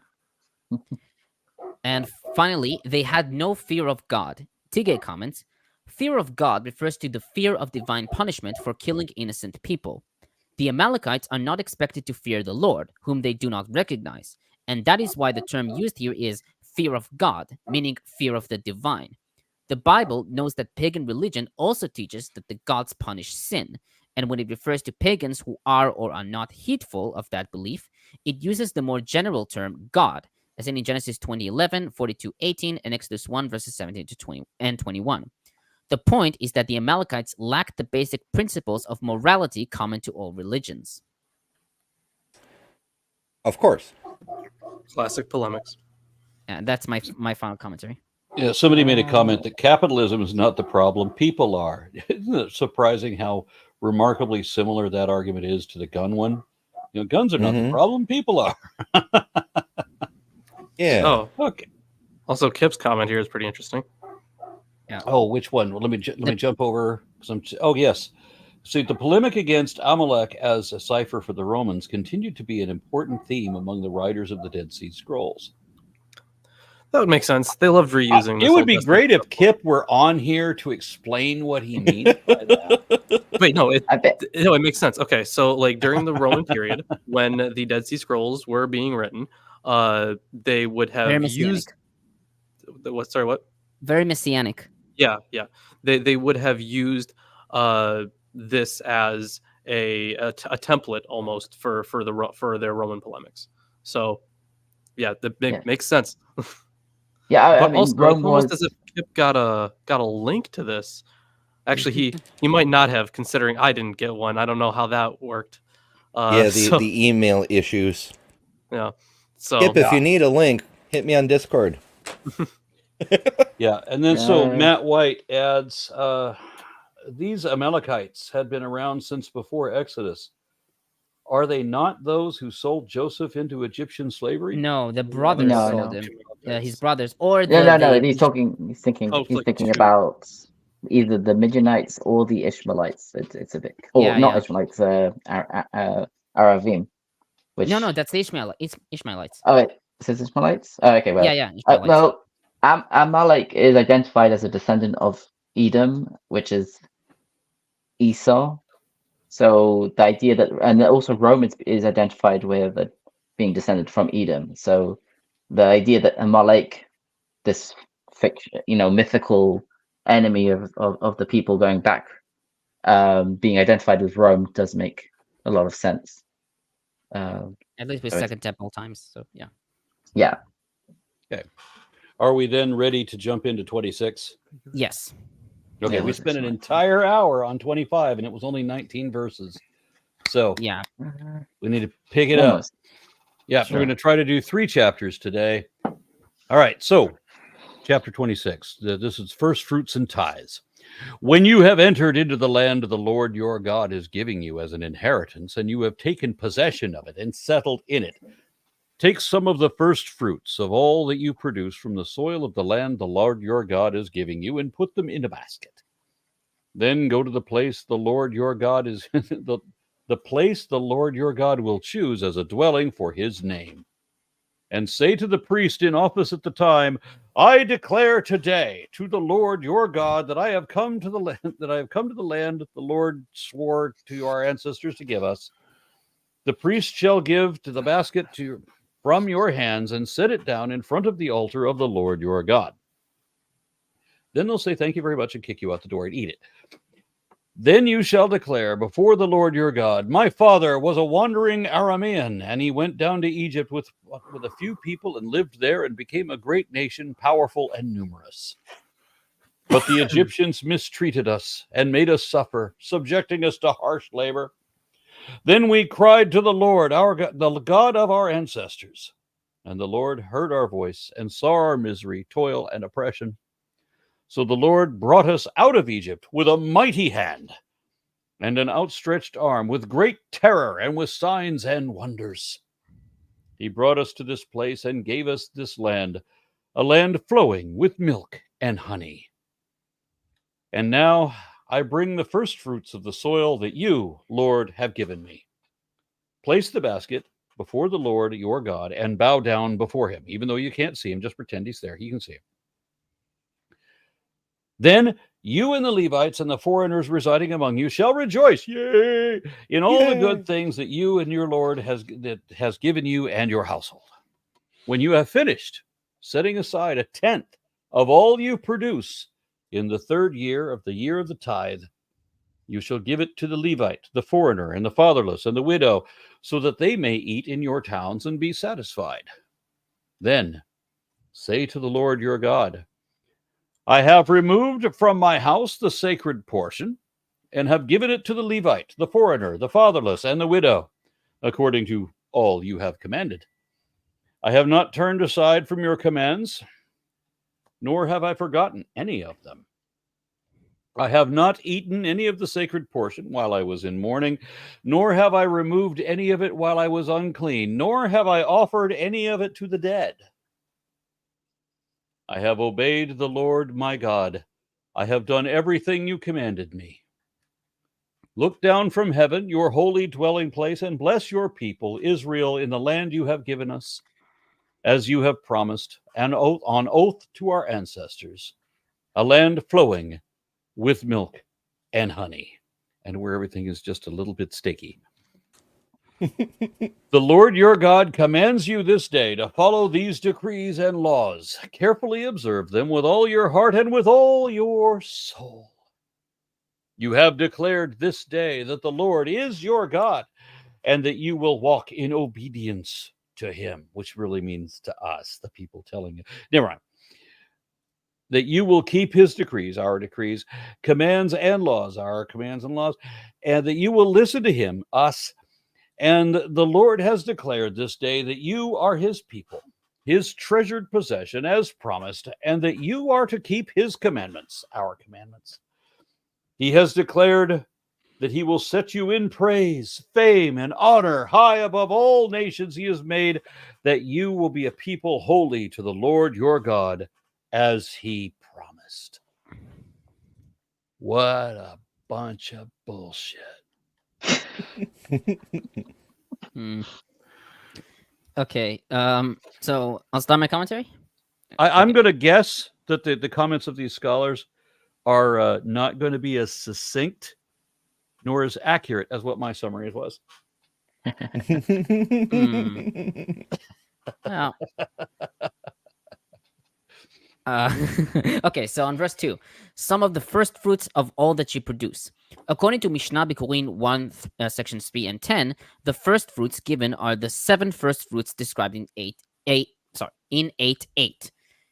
And finally, they had no fear of God. Tigay comments, fear of God refers to the fear of divine punishment for killing innocent people. The Amalekites are not expected to fear the Lord, whom they do not recognize, and that is why the term used here is fear of God, meaning fear of the divine. The Bible knows that pagan religion also teaches that the gods punish sin, and when it refers to pagans who are or are not heedful of that belief, it uses the more general term God, as in Genesis 20:11, 42:18, and Exodus 1 verses 17 to 20 and 21. The point is that the Amalekites lacked the basic principles of morality common to all religions. Of course. Classic polemics. And that's my final commentary. Yeah, somebody made a comment that capitalism is not the problem, people are. Isn't it surprising how remarkably similar that argument is to the gun one? You know, guns are not the problem, people are. Yeah. Oh, Okay. also Kip's comment here is pretty interesting. Yeah. Oh, which one? Well, let me jump over. Oh, yes. See, the polemic against Amalek as a cipher for the Romans continued to be an important theme among the writers of the Dead Sea Scrolls. That would make sense. They loved reusing. It would be great if Kip were on here to explain what he means by that. Wait, no, it makes sense. Okay, so like during the Roman period, when the Dead Sea Scrolls were being written, they would have used what? Sorry, what? Very messianic. Yeah. They would have used this as a template almost for their Roman polemics. So yeah, that makes sense. Yeah, I But mean, also, Rome it's almost was. as if Kip got a link to this. Actually, he might not have, considering I didn't get one. I don't know how that worked. The email issues. Yeah, So Skip, if you need a link, hit me on Discord. Yeah, and then so Yeah. Matt White adds, these Amalekites had been around since before Exodus. Are they not those who sold Joseph into Egyptian slavery? No, the brothers No, sold no. him. His brothers, or No. the He's thinking Oh, like thinking two. about either the Midianites or the Ishmaelites. It's a bit, or Yeah, not yeah. Ishmaelites, Aravim. Which no, that's the Ishmaelites. Oh, wait, it says Ishmaelites. Oh, okay, well, Yeah, Ishmaelites. well, Amalek is identified as a descendant of Edom, which is Esau. So the idea that, and also Rome is identified with being descended from Edom. So the idea that Amalek, this fiction, mythical enemy of the people going back, being identified with Rome does make a lot of sense. At least with so Second Temple times. So yeah. Yeah. Are we then ready to jump into 26? Yes. Okay, Yeah, we let's spent an just- entire hour on 25, and it was only 19 verses. So Yeah. we need to pick it up. Almost. Yeah, Sure. we're going to try to do 3 chapters today. All right, so chapter 26. This is first fruits and tithes. When you have entered into the land the Lord your God is giving you as an inheritance, and you have taken possession of it and settled in it, take some of the first fruits of all that you produce from the soil of the land the Lord your God is giving you, and put them in a basket. Then go to the place the Lord your God is the place the Lord your God will choose as a dwelling for his name. And say to the priest in office at the time, I declare today to the Lord your God that I have come to the land that the Lord swore to our ancestors to give us. The priest shall give to the basket from your hands and set it down in front of the altar of the Lord your God. Then they'll say thank you very much and kick you out the door and eat it. Then you shall declare before the Lord your God, my father was a wandering Aramean, and he went down to Egypt with a few people and lived there and became a great nation, powerful and numerous. But the Egyptians mistreated us and made us suffer, subjecting us to harsh labor. Then we cried to the Lord, the God of our ancestors, and the Lord heard our voice and saw our misery, toil, and oppression. So the Lord brought us out of Egypt with a mighty hand and an outstretched arm, with great terror and with signs and wonders. He brought us to this place and gave us this land, a land flowing with milk and honey. And now I bring the first fruits of the soil that you, Lord, have given me. Place the basket before the Lord your God and bow down before him. Even though you can't see him, just pretend he's there. You can see him. Then you and the Levites and the foreigners residing among you shall rejoice, yay, in all the good things that you and your Lord has given you and your household. When you have finished setting aside a tenth of all you produce in the 3rd year of the tithe, you shall give it to the Levite, the foreigner, and the fatherless, and the widow, so that they may eat in your towns and be satisfied. Then say to the Lord your God, I have removed from my house the sacred portion, and have given it to the Levite, the foreigner, the fatherless, and the widow, according to all you have commanded. I have not turned aside from your commands, nor have I forgotten any of them. I have not eaten any of the sacred portion while I was in mourning, nor have I removed any of it while I was unclean, nor have I offered any of it to the dead. I have obeyed the Lord my God. I have done everything you commanded me. Look down from heaven, your holy dwelling place, and bless your people, Israel, in the land you have given us, as you have promised, and on oath to our ancestors, a land flowing with milk and honey, and where everything is just a little bit sticky. The Lord your God commands you this day to follow these decrees and laws. Carefully observe them with all your heart and with all your soul. You have declared this day that the Lord is your God, and that you will walk in obedience to him, which really means to us, the people telling you. Never mind. That you will keep his decrees, our decrees, commands and laws, our commands and laws, and that you will listen to him, us, And the Lord has declared this day that you are his people, his treasured possession as promised, and that you are to keep his commandments, our commandments. He has declared that he will set you in praise, fame, and honor high above all nations he has made, that you will be a people holy to the Lord your God, as he promised. What a bunch of bullshit. Okay. So I'll start my commentary. I'm going to guess that the comments of these scholars are not going to be as succinct nor as accurate as what my summary was. Well, okay, so on verse 2, some of the first fruits of all that you produce. According to Mishnah Bikurim 1, sections 3 and 10, the first fruits given are the 7 first fruits described in 8:8.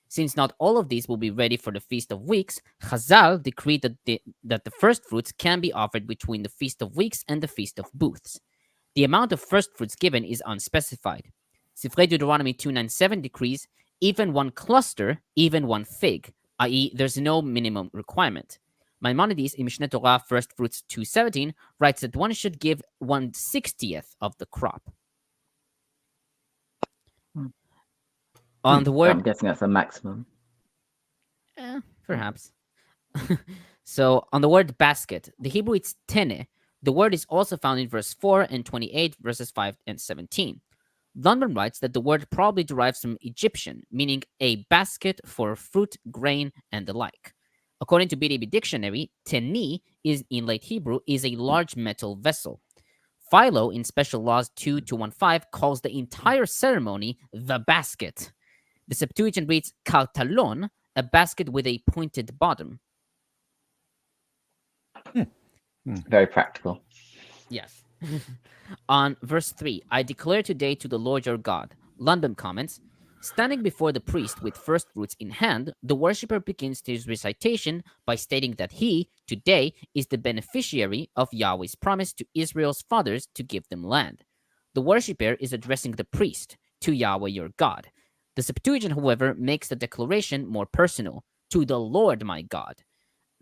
Since not all of these will be ready for the Feast of Weeks, Chazal decreed that the first fruits can be offered between the Feast of Weeks and the Feast of Booths. The amount of first fruits given is unspecified. Sifrei Deuteronomy 2:9-7 decrees even one cluster, even one fig, i.e., there's no minimum requirement. Maimonides in Mishneh Torah First Fruits 2:17 writes that one should give 1/60th of the crop. On the word, I'm guessing that's a maximum. Perhaps. So on the word basket, the Hebrew it's tene. The word is also found in verse 4 and 28, verses 5 and 17. Lundbom writes that the word probably derives from Egyptian, meaning a basket for fruit, grain, and the like. According to BDB Dictionary, teni is in late Hebrew is a large metal vessel. Philo in Special Laws 2:215 calls the entire ceremony the basket. The Septuagint reads kartalon, a basket with a pointed bottom. Very practical. Yes. On verse 3, I declare today to the Lord your God. Lundbom comments, standing before the priest with first fruits in hand, the worshipper begins his recitation by stating that he, today, is the beneficiary of Yahweh's promise to Israel's fathers to give them land. The worshipper is addressing the priest, to Yahweh your God. The Septuagint, however, makes the declaration more personal, to the Lord my God.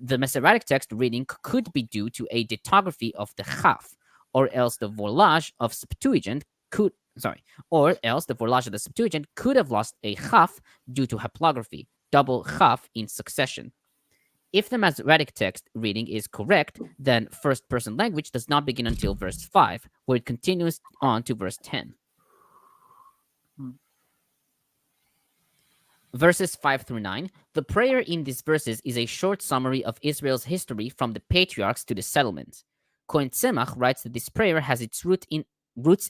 The Masoretic text reading could be due to a dictography of the chaf, or else the volage of Septuagint could have lost a chaf due to haplography, double chaf in succession. If the Masoretic text reading is correct, then first-person language does not begin until verse 5, where it continues on to verse 10. Verses 5 through 9, the prayer in these verses is a short summary of Israel's history from the patriarchs to the settlements. Cohen-Zemach writes that this prayer has its roots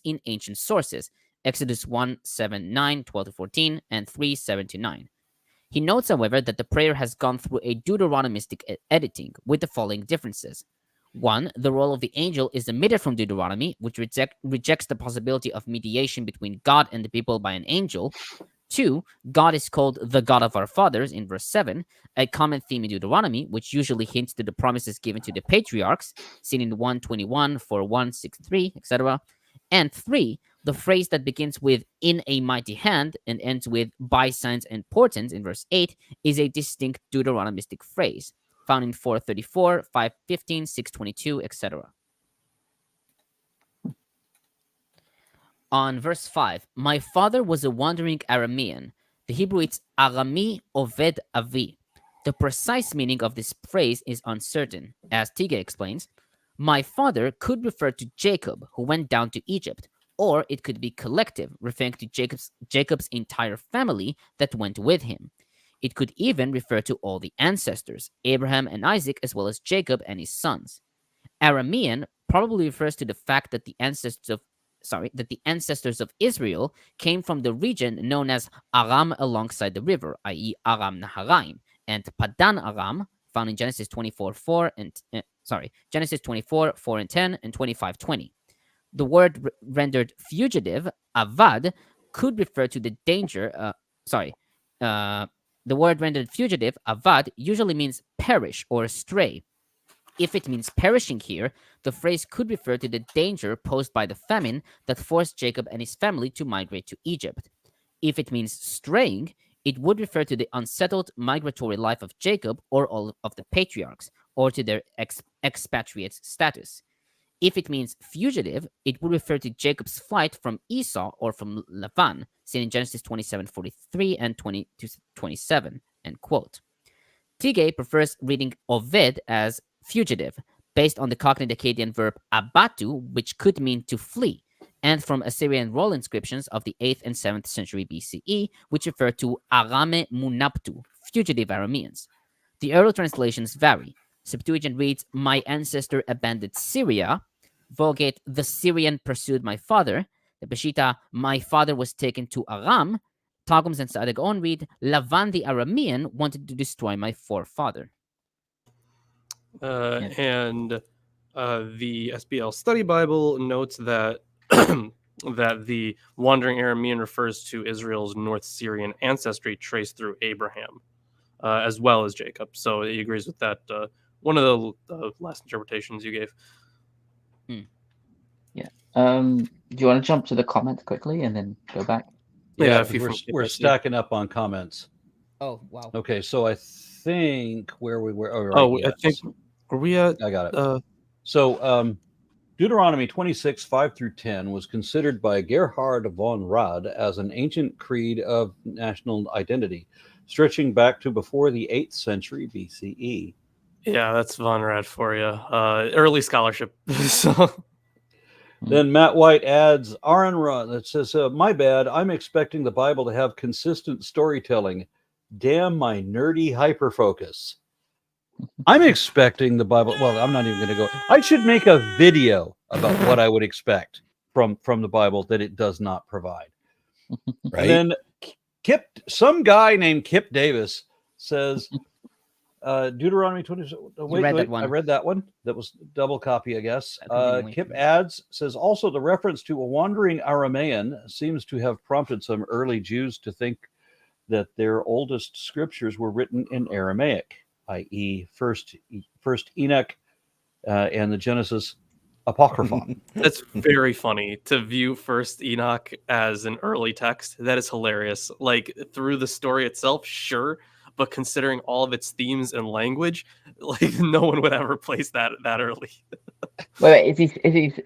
in ancient sources, Exodus 1:7-9, 12-14, and 3:7-9. He notes, however, that the prayer has gone through a Deuteronomistic editing with the following differences. 1. The role of the angel is omitted from Deuteronomy, which rejects the possibility of mediation between God and the people by an angel. 2. God is called the God of our fathers in verse 7, a common theme in Deuteronomy, which usually hints to the promises given to the patriarchs, seen in 1:21, 4:1, 6:3, etc. And 3, the phrase that begins with in a mighty hand and ends with by signs and portents in verse 8 is a distinct Deuteronomistic phrase, found in 4:34, 5:15, 6:22, etc. On verse 5, my father was a wandering Aramean. The Hebrew it's Arami Oved Avi. The precise meaning of this phrase is uncertain. As Tigay explains, my father could refer to Jacob, who went down to Egypt, or it could be collective, referring to Jacob's entire family that went with him. It could even refer to all the ancestors, Abraham and Isaac, as well as Jacob and his sons. Aramean probably refers to the fact that the ancestors of Israel came from the region known as Aram alongside the river, i.e. Aram Naharaim, and Padan Aram, found in Genesis 24:4 and 10, and 25:20. The word rendered fugitive, avad, could refer to the danger. The word rendered fugitive, avad, usually means perish or stray. If it means perishing here, the phrase could refer to the danger posed by the famine that forced Jacob and his family to migrate to Egypt. If it means straying, it would refer to the unsettled migratory life of Jacob or all of the patriarchs, or to their expatriate status. If it means fugitive, it would refer to Jacob's flight from Esau or from Lavan, seen in Genesis 27:43 and 20-27, end quote. Tigay prefers reading Oved as fugitive, based on the Cockney Akkadian verb abatu, which could mean to flee, and from Assyrian roll inscriptions of the 8th and 7th century BCE, which refer to Arame Munaptu, fugitive Arameans. The early translations vary. Septuagint reads, "My ancestor abandoned Syria." Vulgate, "The Syrian pursued my father." The Peshitta, "My father was taken to Aram." Targums and Sadagon read, "Lavan the Aramean wanted to destroy my forefather." And the SBL Study Bible notes that that the wandering Aramean refers to Israel's North Syrian ancestry traced through Abraham, as well as Jacob. So he agrees with that. One of the last interpretations you gave. Yeah. Do you want to jump to the comments quickly and then go back? Yeah, we're stacking up on comments. Oh, wow. Okay, so I think where we were. I think were we at? I got it. So Deuteronomy 26:5-10 was considered by Gerhard von Rad as an ancient creed of national identity, stretching back to before the 8th century BCE. Yeah, that's von Rad for you. Early scholarship. So. Then Matt White adds, Aaron Rod, that says, "My bad, I'm expecting the Bible to have consistent storytelling. Damn my nerdy hyperfocus." I'm expecting the Bible. Well, I'm not even going to go. I should make a video about what I would expect from the Bible that it does not provide. Right. And then some guy named Kip Davis says, Deuteronomy 20. Wait, I read that one. That was double copy, I guess. Kip adds, says, also the reference to a wandering Aramean seems to have prompted some early Jews to think that their oldest scriptures were written in Aramaic, i.e., first Enoch and the Genesis Apocrypha. That's very funny to view First Enoch as an early text. That is hilarious. Like through the story itself, sure, but considering all of its themes and language, like no one would ever place that early. Wait, is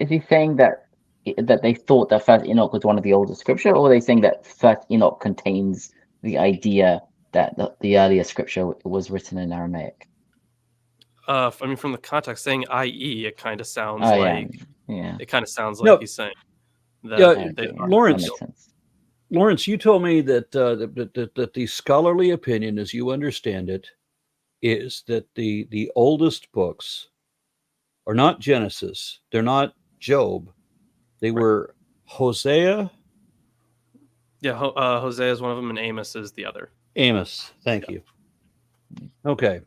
he saying that they thought that First Enoch was one of the oldest scripture, or are they saying that First Enoch contains the idea that the earlier scripture was written in Aramaic? I mean, from the context, saying "i.e.," it kind of sounds yeah. It kind of sounds like he's saying that. Lawrence, you told me that the scholarly opinion, as you understand it, is that the oldest books are not Genesis. They're not Job. They were Hosea. Yeah, Hosea is one of them, and Amos is the other. Amos, thank you. Okay.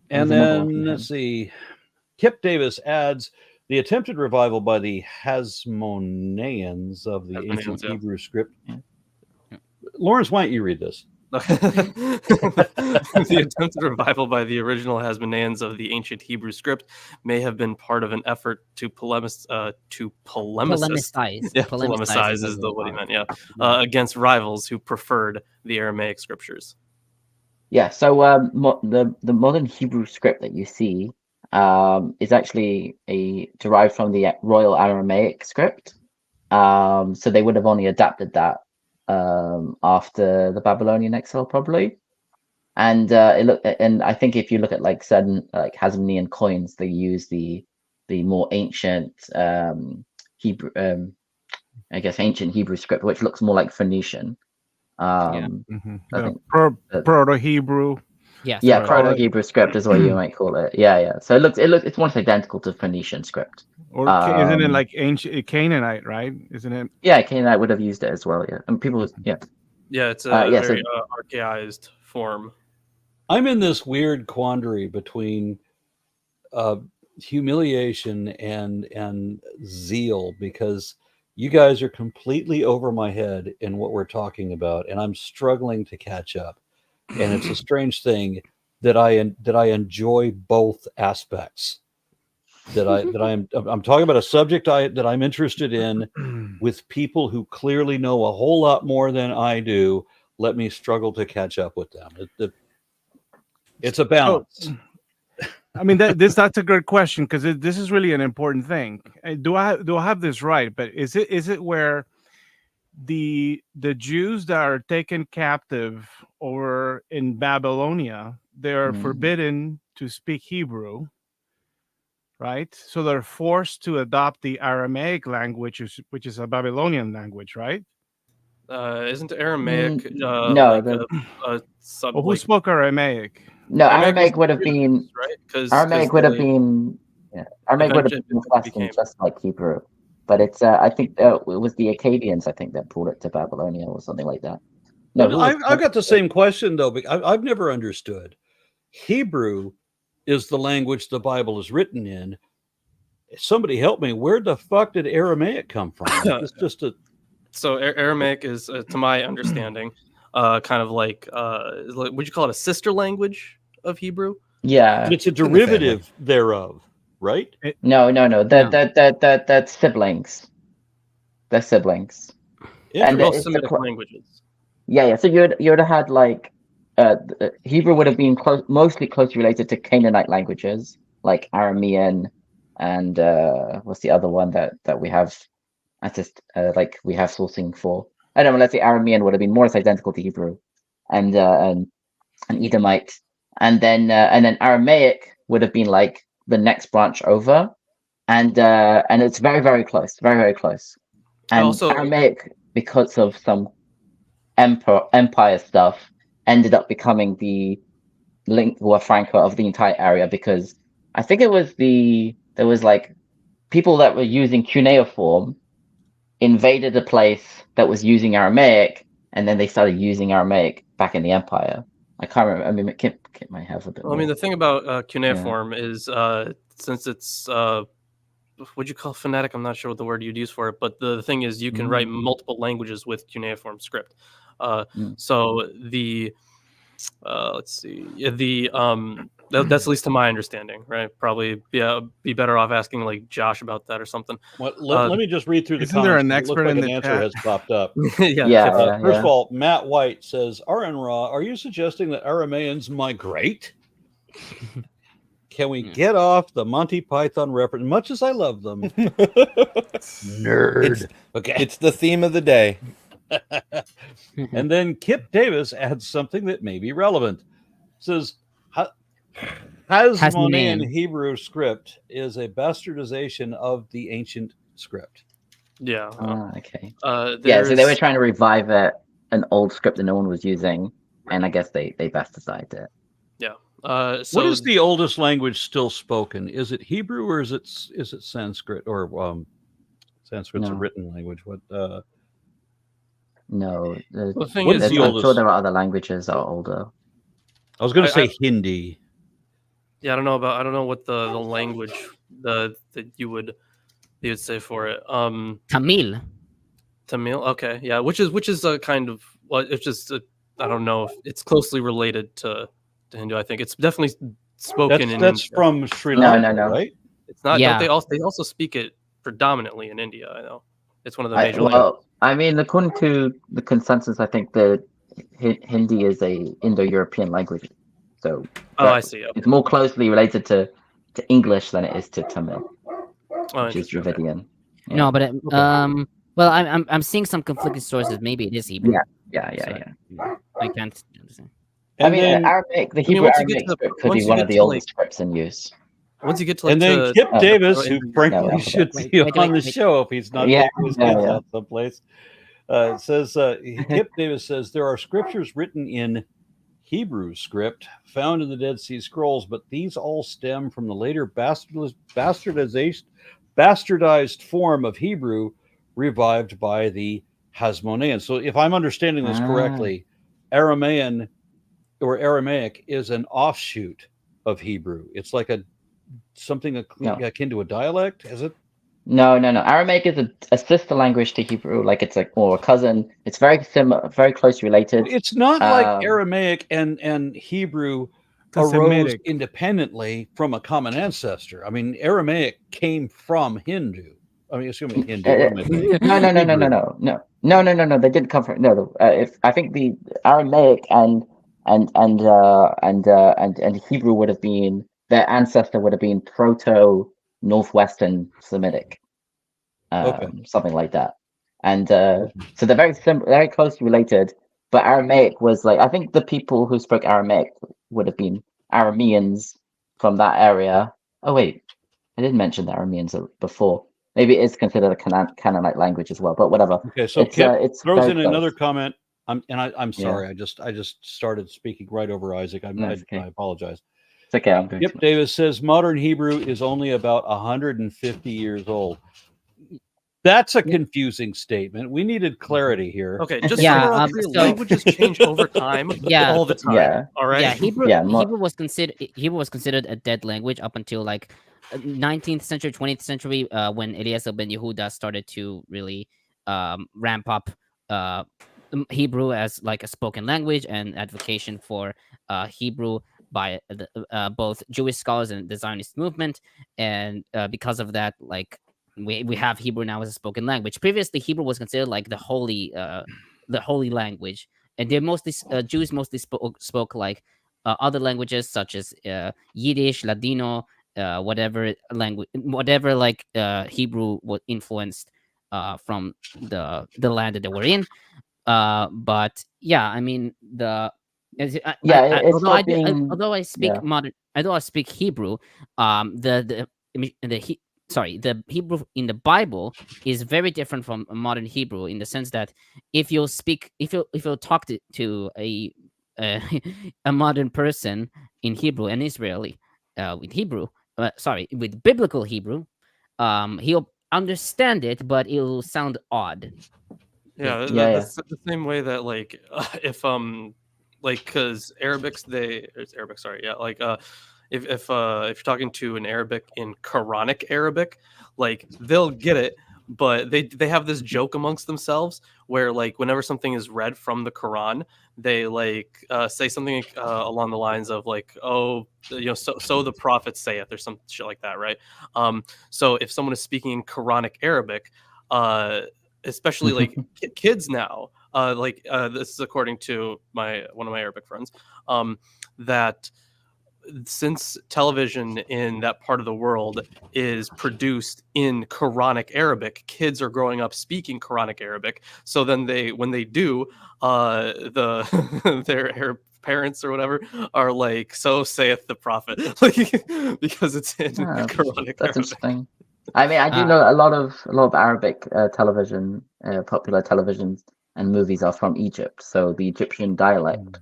And then, let's see, Kip Davis adds, the attempted revival by the Hasmoneans of the ancient Hebrew script. Lawrence, why don't you read this? The attempted revival by the original Hasmoneans of the ancient Hebrew script may have been part of an effort to polemicize. Polemicize. Yeah, polemicize is what he meant. Yeah, against rivals who preferred the Aramaic scriptures. Yeah, so the modern Hebrew script that you see is actually derived from the Royal Aramaic script. So they would have only adapted that after the Babylonian exile, probably. And and I think if you look at like certain like Hasmonean coins, they use the more ancient Hebrew, I guess ancient Hebrew script, which looks more like Phoenician. Proto-Hebrew. Yeah, Proto-Hebrew script is what you might call it. Yeah. So it's almost identical to Phoenician script. Or isn't it like ancient Canaanite, right? Isn't it? Yeah, Canaanite would have used it as well. Yeah, and people, Yeah, it's a very archaized form. I'm in this weird quandary between humiliation and zeal, because you guys are completely over my head in what we're talking about, and I'm struggling to catch up. And it's a strange thing that I enjoy both aspects I'm talking about a subject that I'm interested in with people who clearly know a whole lot more than I do. Let me struggle to catch up with them. It's a balance. I mean, that's a good question, because this is really an important thing. Do I have this right? But is it where the Jews that are taken captive over in Babylonia, they are forbidden to speak Hebrew, right? So they're forced to adopt the Aramaic language, which is a Babylonian language, right? Isn't Aramaic no, like a sub? Well, who spoke Aramaic? No, Aramaic would have been right. Because Aramaic would have been less than just like Hebrew. But it's I think it was the Akkadians, I think, that brought it to Babylonia or something like that. No, I've got the same question though. I've never understood. Hebrew is the language the Bible is written in. Somebody help me. Where the fuck did Aramaic come from? It's just a. So Aramaic is, to my understanding, kind of like would you call it a sister language of Hebrew? Yeah, but it's a derivative thereof, right? No. That's siblings. They're siblings. And most Semitic languages. Yeah. So you would have had like Hebrew would have been mostly closely related to Canaanite languages like Aramean and what's the other one that we have? Like we have sourcing for. I don't know. Let's say Aramean would have been more or less identical to Hebrew, and Edomite, and then Aramaic would have been like the next branch over, and it's very, very close, very, very close. And also, Aramaic, because of some empire stuff, ended up becoming the lingua franca of the entire area, because I think there was like people that were using cuneiform invaded a place that was using Aramaic, and then they started using Aramaic back in the empire. I can't remember. I mean, Kip might have a bit more. I mean, the thing about cuneiform is since it's what you call phonetic, I'm not sure what the word you'd use for it, but the thing is you can write multiple languages with cuneiform script. So the let's see, that's at least to my understanding, right? Probably be better off asking like Josh about that or something. Well, let me just read through the comments. Isn't there an expert in an the answer chat? has popped up. First of all, Matt White says, Ra, are you suggesting that Arameans migrate? Can we get off the Monty Python reference? Much as I love them. Nerd. It's the theme of the day. And then Kip Davis adds something that may be relevant. Says, Hasmonean Hebrew script is a bastardization of the ancient script. Yeah. Okay. So they were trying to revive an old script that no one was using, and I guess they bastardized it. Yeah. What is the oldest language still spoken? Is it Hebrew or is it Sanskrit or Sanskrit's a written language? What? No. The thing is, I'm sure there are other languages that are older. I was going to say Hindi. Yeah, I don't know what the language that you would say for it. Tamil. Okay, yeah, which is a kind of it's just I don't know if it's closely related to Hindu. I think it's definitely spoken in That's India. from Sri Lanka, no. right? It's not. Yeah. They also speak it predominantly in India. I know it's one of the major languages. Well, I mean, according to the consensus, I think the Hindi is a Indo-European language. So I see. Okay. It's more closely related to English than it is to Tamil, which is Dravidian. Yeah. No, but well, I'm seeing some conflicting sources. Maybe it is Hebrew. Yeah. I can't understand. I mean, Arabic, the Hebrew Arabic script could be one of the oldest scripts in use. Once you get to and then Kip Davis, who frankly should be on the show if he's not taking his kids out someplace, says Kip Davis says there are scriptures written in Hebrew script found in the Dead Sea Scrolls, but these all stem from the later bastardized form of Hebrew revived by the Hasmonean. So if I'm understanding this correctly, Aramean or Aramaic is an offshoot of Hebrew. It's like something akin to a dialect, is it? No. Aramaic is a sister language to Hebrew, like it's like or a cousin. It's very similar, very closely related. It's not like Aramaic and Hebrew arose Semitic. independently from a common ancestor. I mean, Aramaic came from Hindu. I mean, assuming Hindu. What am I saying? No. They didn't come from if I think the Aramaic and Hebrew would have been their ancestor would have been Proto Northwestern Semitic, something like that. And so they're very closely related. But Aramaic was like, I think the people who spoke Aramaic would have been Arameans from that area. Oh wait, I didn't mention the Arameans before. Maybe it is considered a Canaanite language as well, but whatever. Okay, so Kip throws in another comment. I'm sorry, Yeah. I just started speaking right over Isaac. Okay. I apologize. It's okay. I'm good. Yep, Davis says modern Hebrew is only about 150 years old. That's a confusing statement. We needed clarity here. Okay, just Yeah, so we're all clear, languages change over time, Yeah. all the time. Yeah. All right. Yeah, Hebrew Yeah, Hebrew was considered a dead language up until like 19th century, 20th century, when Eliezer ben Yehuda started to really ramp up Hebrew as like a spoken language and advocation for Hebrew by both Jewish scholars and the Zionist movement, and because of that, like we have Hebrew now as a spoken language. Previously, Hebrew was considered like the holy language, and they mostly Jews mostly spoke like other languages such as Yiddish, Ladino, whatever language, whatever like Hebrew was influenced from the land that they were in. But yeah, I mean although I speak modern, although I speak Hebrew, the Hebrew in the Bible is very different from modern Hebrew in the sense that if you talk to a modern person in Hebrew, an Israeli with Hebrew, with biblical Hebrew, he'll understand it, but it'll sound odd. That's the same way that like if because if you're talking to an Arabic in Quranic Arabic, like they'll get it, but they have this joke amongst themselves where like whenever something is read from the Quran, they like say something along the lines of like, oh, so the prophet saith, or some shit like that, right? So if someone is speaking in Quranic Arabic, especially like kids now, this is according to one of my Arabic friends, that since television in that part of the world is produced in Quranic Arabic, kids are growing up speaking Quranic Arabic. So then when they do, their Arab parents or whatever are like, so saith the prophet, because it's in Quranic That's Arabic. interesting. I mean, I do know a lot of Arabic television, popular televisions and movies are from Egypt, so the Egyptian dialect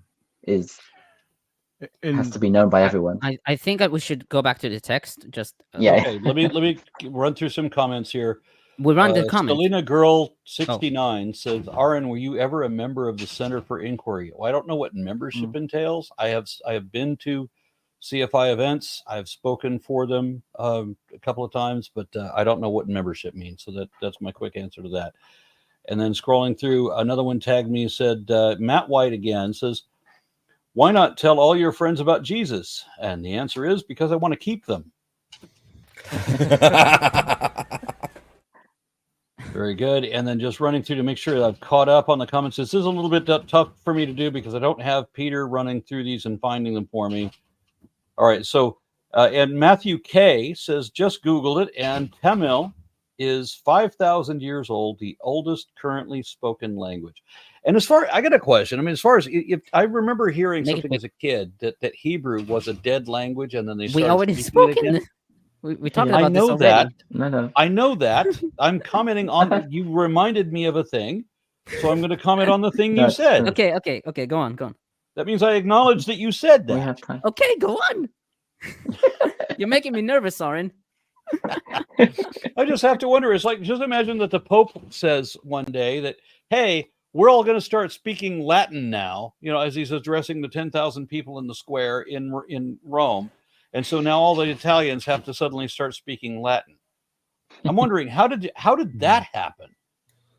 has to be known by everyone. I think we should go back to the text. Just Okay, let me run through some comments here. We'll run the comments. Selena Girl 69 says, Aaron, were you ever a member of the Center for Inquiry? Well, I don't know what membership entails. I have been to CFI events. I've spoken for them a couple of times, but I don't know what membership means. So that's my quick answer to that. And then scrolling through, another one tagged me and said, Matt White again says, why not tell all your friends about Jesus? And the answer is because I want to keep them. Very good. And then just running through to make sure that I've caught up on the comments. This is a little bit tough for me to do because I don't have Peter running through these and finding them for me. All right. So, and Matthew K says, just Googled it, and Tamil is 5,000 years old, the oldest currently spoken language. And I got a question. I mean, as far as if I remember hearing something as a kid that Hebrew was a dead language, and then they started already spoken. We talked about this already. That. No. I know that. I'm commenting on. You reminded me of a thing, so I'm going to comment on the thing you said. Okay. Go on. That means I acknowledge that you said that. We have time. Okay, go on. You're making me nervous, Aaron. I just have to wonder. It's like, just imagine that the Pope says one day that, hey, we're all going to start speaking Latin now, as he's addressing the 10,000 people in the square in Rome. And so now all the Italians have to suddenly start speaking Latin. I'm wondering, how did that happen?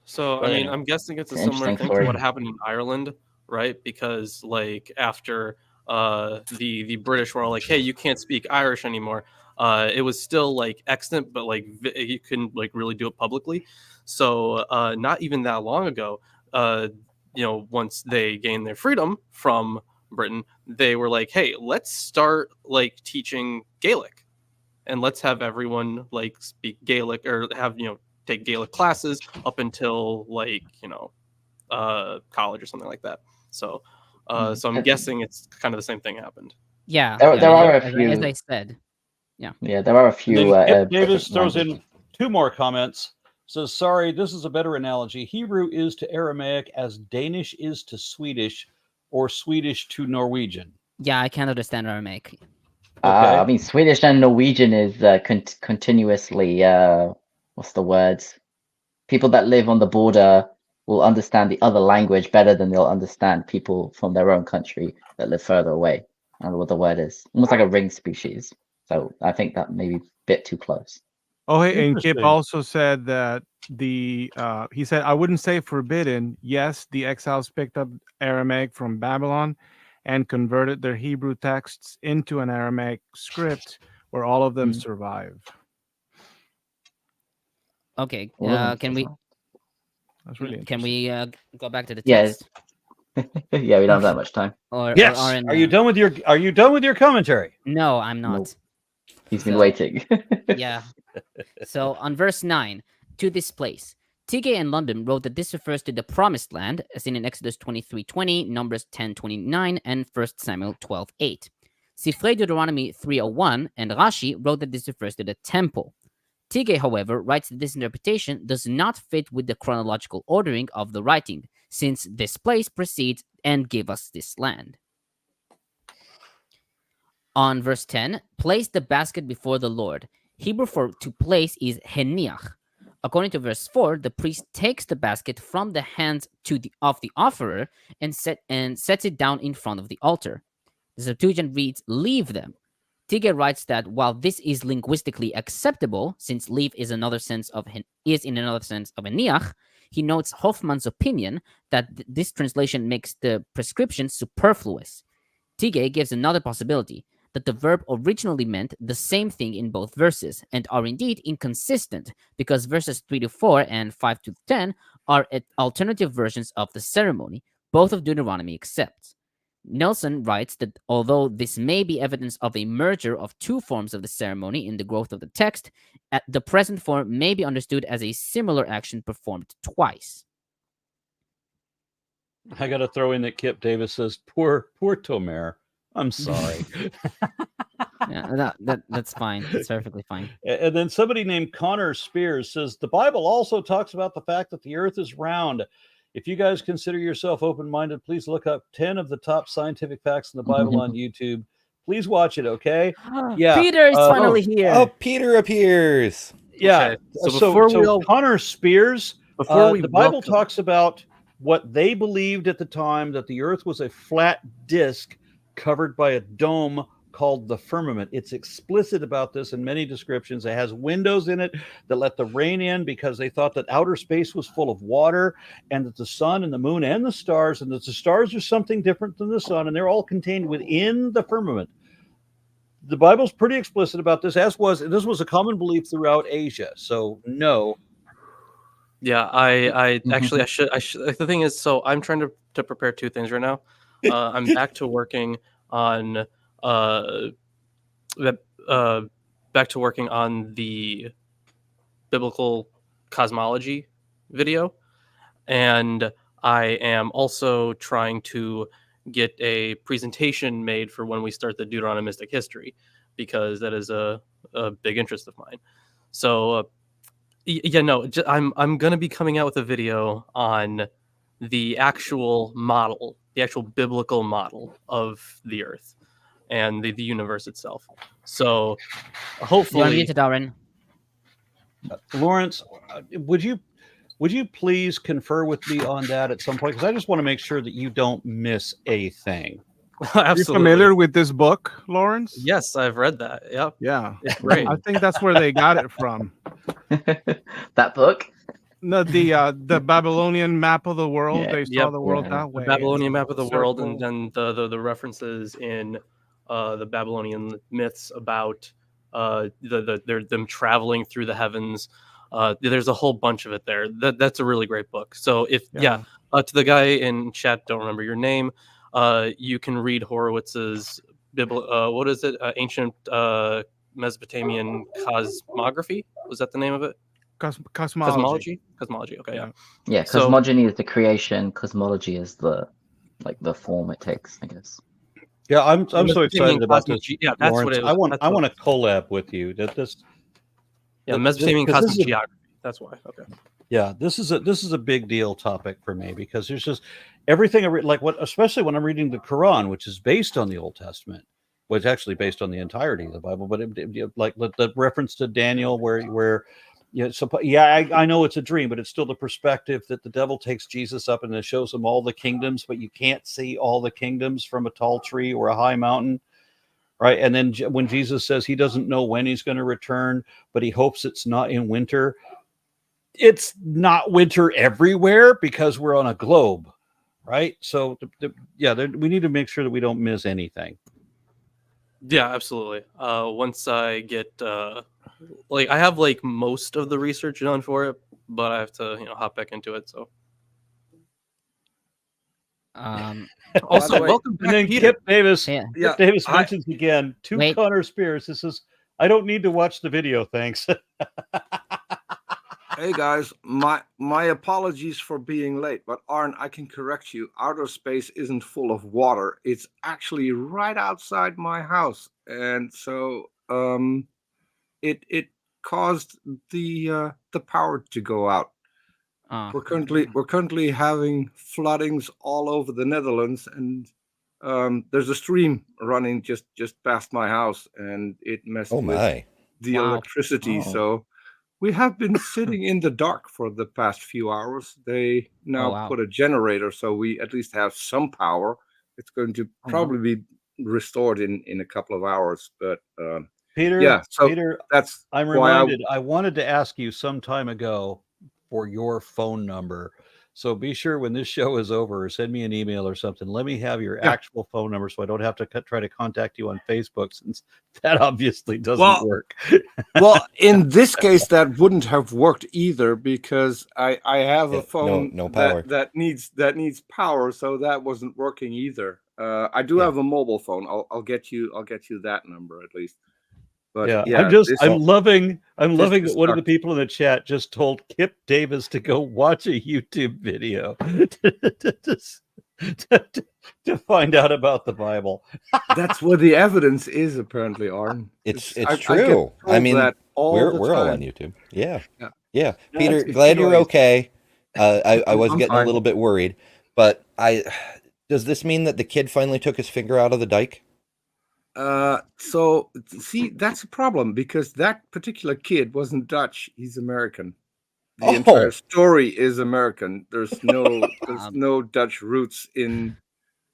So, I mean, I'm guessing it's a similar thing to what happened in Ireland, right? Because like after the British were all like, hey, you can't speak Irish anymore. It was still like extant, but like you couldn't like really do it publicly. So not even that long ago, once they gained their freedom from Britain, they were like, hey, let's start like teaching Gaelic, and let's have everyone like speak Gaelic or have take Gaelic classes up until like college or something like that. So so I'm guessing it's kind of the same thing happened. Yeah, There are a as few. I said. Yeah, there are a few. Kip Davis different throws languages. in 2 more comments. Says, sorry, this is a better analogy. Hebrew is to Aramaic as Danish is to Swedish, or Swedish to Norwegian. Yeah, I can't understand Aramaic. Okay. I mean, Swedish and Norwegian is continuously. What's the words? People that live on the border will understand the other language better than they'll understand people from their own country that live further away. I don't know what the word is. Almost like a ring species. So I think that may be a bit too close. Oh, hey, and Kip Interesting. also said that he said, I wouldn't say forbidden. Yes, the exiles picked up Aramaic from Babylon and converted their Hebrew texts into an Aramaic script where all of them survive. Okay, All of them can we survive. That's really can interesting. we go back to the Yeah. text? Yeah, we don't have that much time. Or Yes. or Are you done with your commentary? No, I'm not. Nope. He's been So- waiting. Yeah. So on verse 9, to this place, Tigay and Lundbom wrote that this refers to the promised land, as seen in Exodus 23:20, Numbers 10:29, and 1 Samuel 12:8. Sifrei Deuteronomy 3:01 and Rashi wrote that this refers to the temple. Tigay, however, writes that this interpretation does not fit with the chronological ordering of the writing, since this place precedes and gave us this land. On verse 10, place the basket before the Lord. Hebrew for to place is heniach. According to verse 4, the priest takes the basket from the hands of the offerer and sets it down in front of the altar. The Septuagint reads, leave them. Tigay writes that while this is linguistically acceptable, since leave is in another sense of heniach, he notes Hoffman's opinion that this translation makes the prescription superfluous. Tigay gives another possibility, that the verb originally meant the same thing in both verses, and are indeed inconsistent, because verses 3-4 and 5-10 are alternative versions of the ceremony, both of Deuteronomy accepts. Nelson writes that although this may be evidence of a merger of 2 forms of the ceremony in the growth of the text, the present form may be understood as a similar action performed twice. I got to throw in that Kip Davis says, poor Tomer. I'm sorry. Yeah, that's fine. That's perfectly fine. And then somebody named Connor Spears says, the Bible also talks about the fact that the earth is round. If you guys consider yourself open-minded, please look up 10 of the top scientific facts in the Bible on YouTube. Please watch it, okay? Yeah. Peter is finally here. Oh, Peter appears. Yeah. Okay, so before Connor Spears, before we the Bible welcome- talks about what they believed at the time, that the earth was a flat disc covered by a dome called the firmament. It's explicit about this in many descriptions. It has windows in it that let the rain in because they thought that outer space was full of water, and that the sun and the moon and the stars, and that the stars are something different than the sun, and they're all contained within the firmament. The Bible's pretty explicit about this, this was a common belief throughout Asia. So no. Yeah, I actually I should the thing is, so I'm trying to prepare 2 things right now. I'm back to working on the biblical cosmology video, and I am also trying to get a presentation made for when we start the Deuteronomistic history, because that is a big interest of mine. So I'm going to be coming out with a video on the actual model, the actual biblical model of the earth and the universe itself. So hopefully, You're unmuted, Darren. Lawrence, would you please confer with me on that at some point? Because I just want to make sure that you don't miss a thing. absolutely. You're familiar with this book, Lawrence? Yes, I've read that. Yep, Yeah. it's great. I think that's where they got it from. That book? No, the Babylonian map of the world. Yeah. They saw the world yeah. that The way. Babylonian It's map of the a world, and circle. then the references in the Babylonian myths about them traveling through the heavens. There's a whole bunch of it there. That's a really great book. So if Yeah. to the guy in chat, don't remember your name. You can read Horowitz's what is it? Ancient Mesopotamian cosmography. Was that the name of it? Cosmology. Cosmology. Okay, yeah. Yeah, So- cosmogony is the creation. Cosmology is the form it takes, I guess. Yeah, I'm so Mesopotamian excited about this, cosmology. Yeah, that's what Lawrence. it was. I want That's I what- want to collab with you. Yeah, Mesopotamian 'cause this is a- cosmogeography. That's why. Okay. Yeah, this is a big deal topic for me because there's just everything especially when I'm reading the Quran, which is based on the Old Testament, was actually based on the entirety of the Bible, but like the reference to Daniel where I know it's a dream, but it's still the perspective that the devil takes Jesus up and it shows him all the kingdoms, but you can't see all the kingdoms from a tall tree or a high mountain. Right. And then when Jesus says he doesn't know when he's going to return, but he hopes it's not in winter. It's not winter everywhere because we're on a globe. Right. So, we need to make sure that we don't miss anything. Yeah, absolutely. Once I get I have most of the research done for it, but I have to hop back into it. So also By the way- welcome And back, then Peter. Kip Davis, Yeah. Yeah, Kip Davis I- mentions again to Wait. Connor Spears. This is I don't need to watch the video. Thanks. Hey guys, my apologies for being late, but Arn, I can correct you. Outer space isn't full of water. It's actually right outside my house, and so it caused the power to go out. We're currently having floodings all over the Netherlands, and there's a stream running just past my house, and it messed Oh with my. the Wow. electricity. Oh. So we have been sitting in the dark for the past few hours. They now wow. put a generator, so we at least have some power. It's going to probably be restored in a couple of hours, but Peter, yeah. So Peter, that's I'm why reminded I wanted to ask you some time ago for your phone number. So be sure when this show is over, send me an email or something. Let me have your Yeah. actual phone number so I don't have to try to contact you on Facebook, since that obviously doesn't Well, work. well, in this case, that wouldn't have worked either because I have Yeah, a phone no power. that needs power, so that wasn't working either. I do Yeah. have a mobile phone. I'll get you that number at least. But Yeah, yeah, I'm loving that is one of the sucked. people in the chat just told Kip Davis to go watch a YouTube video to find out about the Bible. That's what the evidence is, apparently, Arn. It's I get true. I told mean, that all the we're all on time. YouTube. Yeah. Yeah. Yeah. No, Peter, it's glad you're joyous. okay. I was I'm getting fine. a little bit worried, but does this mean that the kid finally took his finger out of the dike? So see, that's a problem because that particular kid wasn't Dutch. He's American. The Oh. entire story is American. There's no Dutch roots in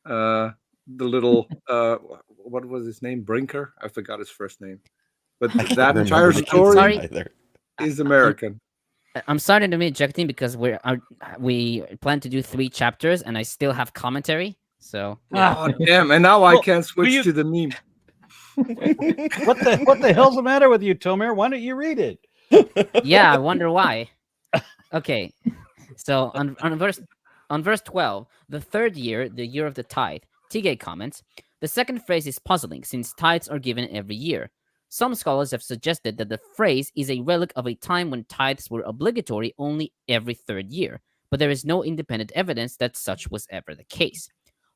the little what was his name? Brinker? I forgot his first name. But I can't that remember entire the kid's story name Sorry. either. is American. I'm sorry to be ejecting because we plan to do 3 chapters and I still have commentary. So Oh damn! And now I Well, can't switch you- to the meme. What the hell's the matter with you, Tomer? Why don't you read it? yeah, I wonder why. Okay, so on verse 12, the 3rd year, the year of the tithe, Tigay comments, the second phrase is puzzling since tithes are given every year. Some scholars have suggested that the phrase is a relic of a time when tithes were obligatory only every 3rd year, but there is no independent evidence that such was ever the case.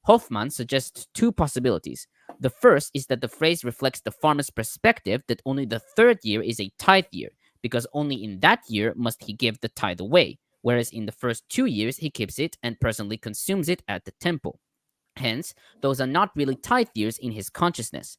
Hoffman suggests 2 possibilities. The first is that the phrase reflects the farmer's perspective that only the 3rd year is a tithe year, because only in that year must he give the tithe away, whereas in the first 2 years he keeps it and personally consumes it at the temple. Hence, those are not really tithe years in his consciousness.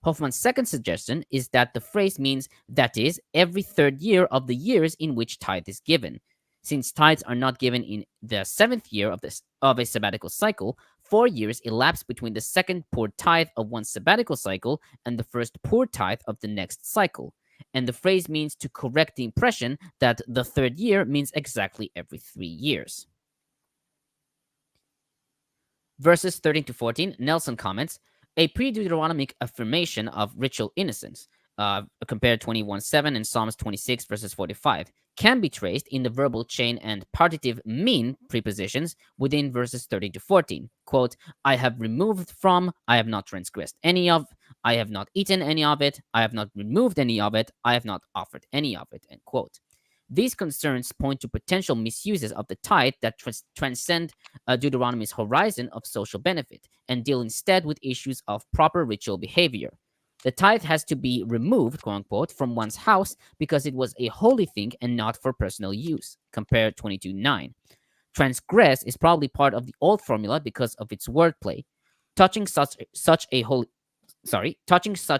Hoffman's second suggestion is that the phrase means, that is, every 3rd year of the years in which tithe is given. Since tithes are not given in the 7th year of a sabbatical cycle, 4 years elapse between the second poor tithe of one sabbatical cycle and the first poor tithe of the next cycle. and the phrase means to correct the impression that the third year means exactly every 3 years. Verses 13 to 14, Nelson comments, a pre-Deuteronomic affirmation of ritual innocence, compared 21:7 and Psalms 26 verses 45, can be traced in the verbal chain and partitive mean prepositions within verses 13 to 14. Quote, I have removed from, I have not transgressed any of, I have not eaten any of it, I have not removed any of it, I have not offered any of it, end quote. These concerns point to potential misuses of the tithe that transcend Deuteronomy's horizon of social benefit and deal instead with issues of proper ritual behavior. The tithe has to be removed, quote unquote, from one's house because it was a holy thing and not for personal use, compare 22:9. Transgress is probably part of the old formula because of its wordplay. Touching such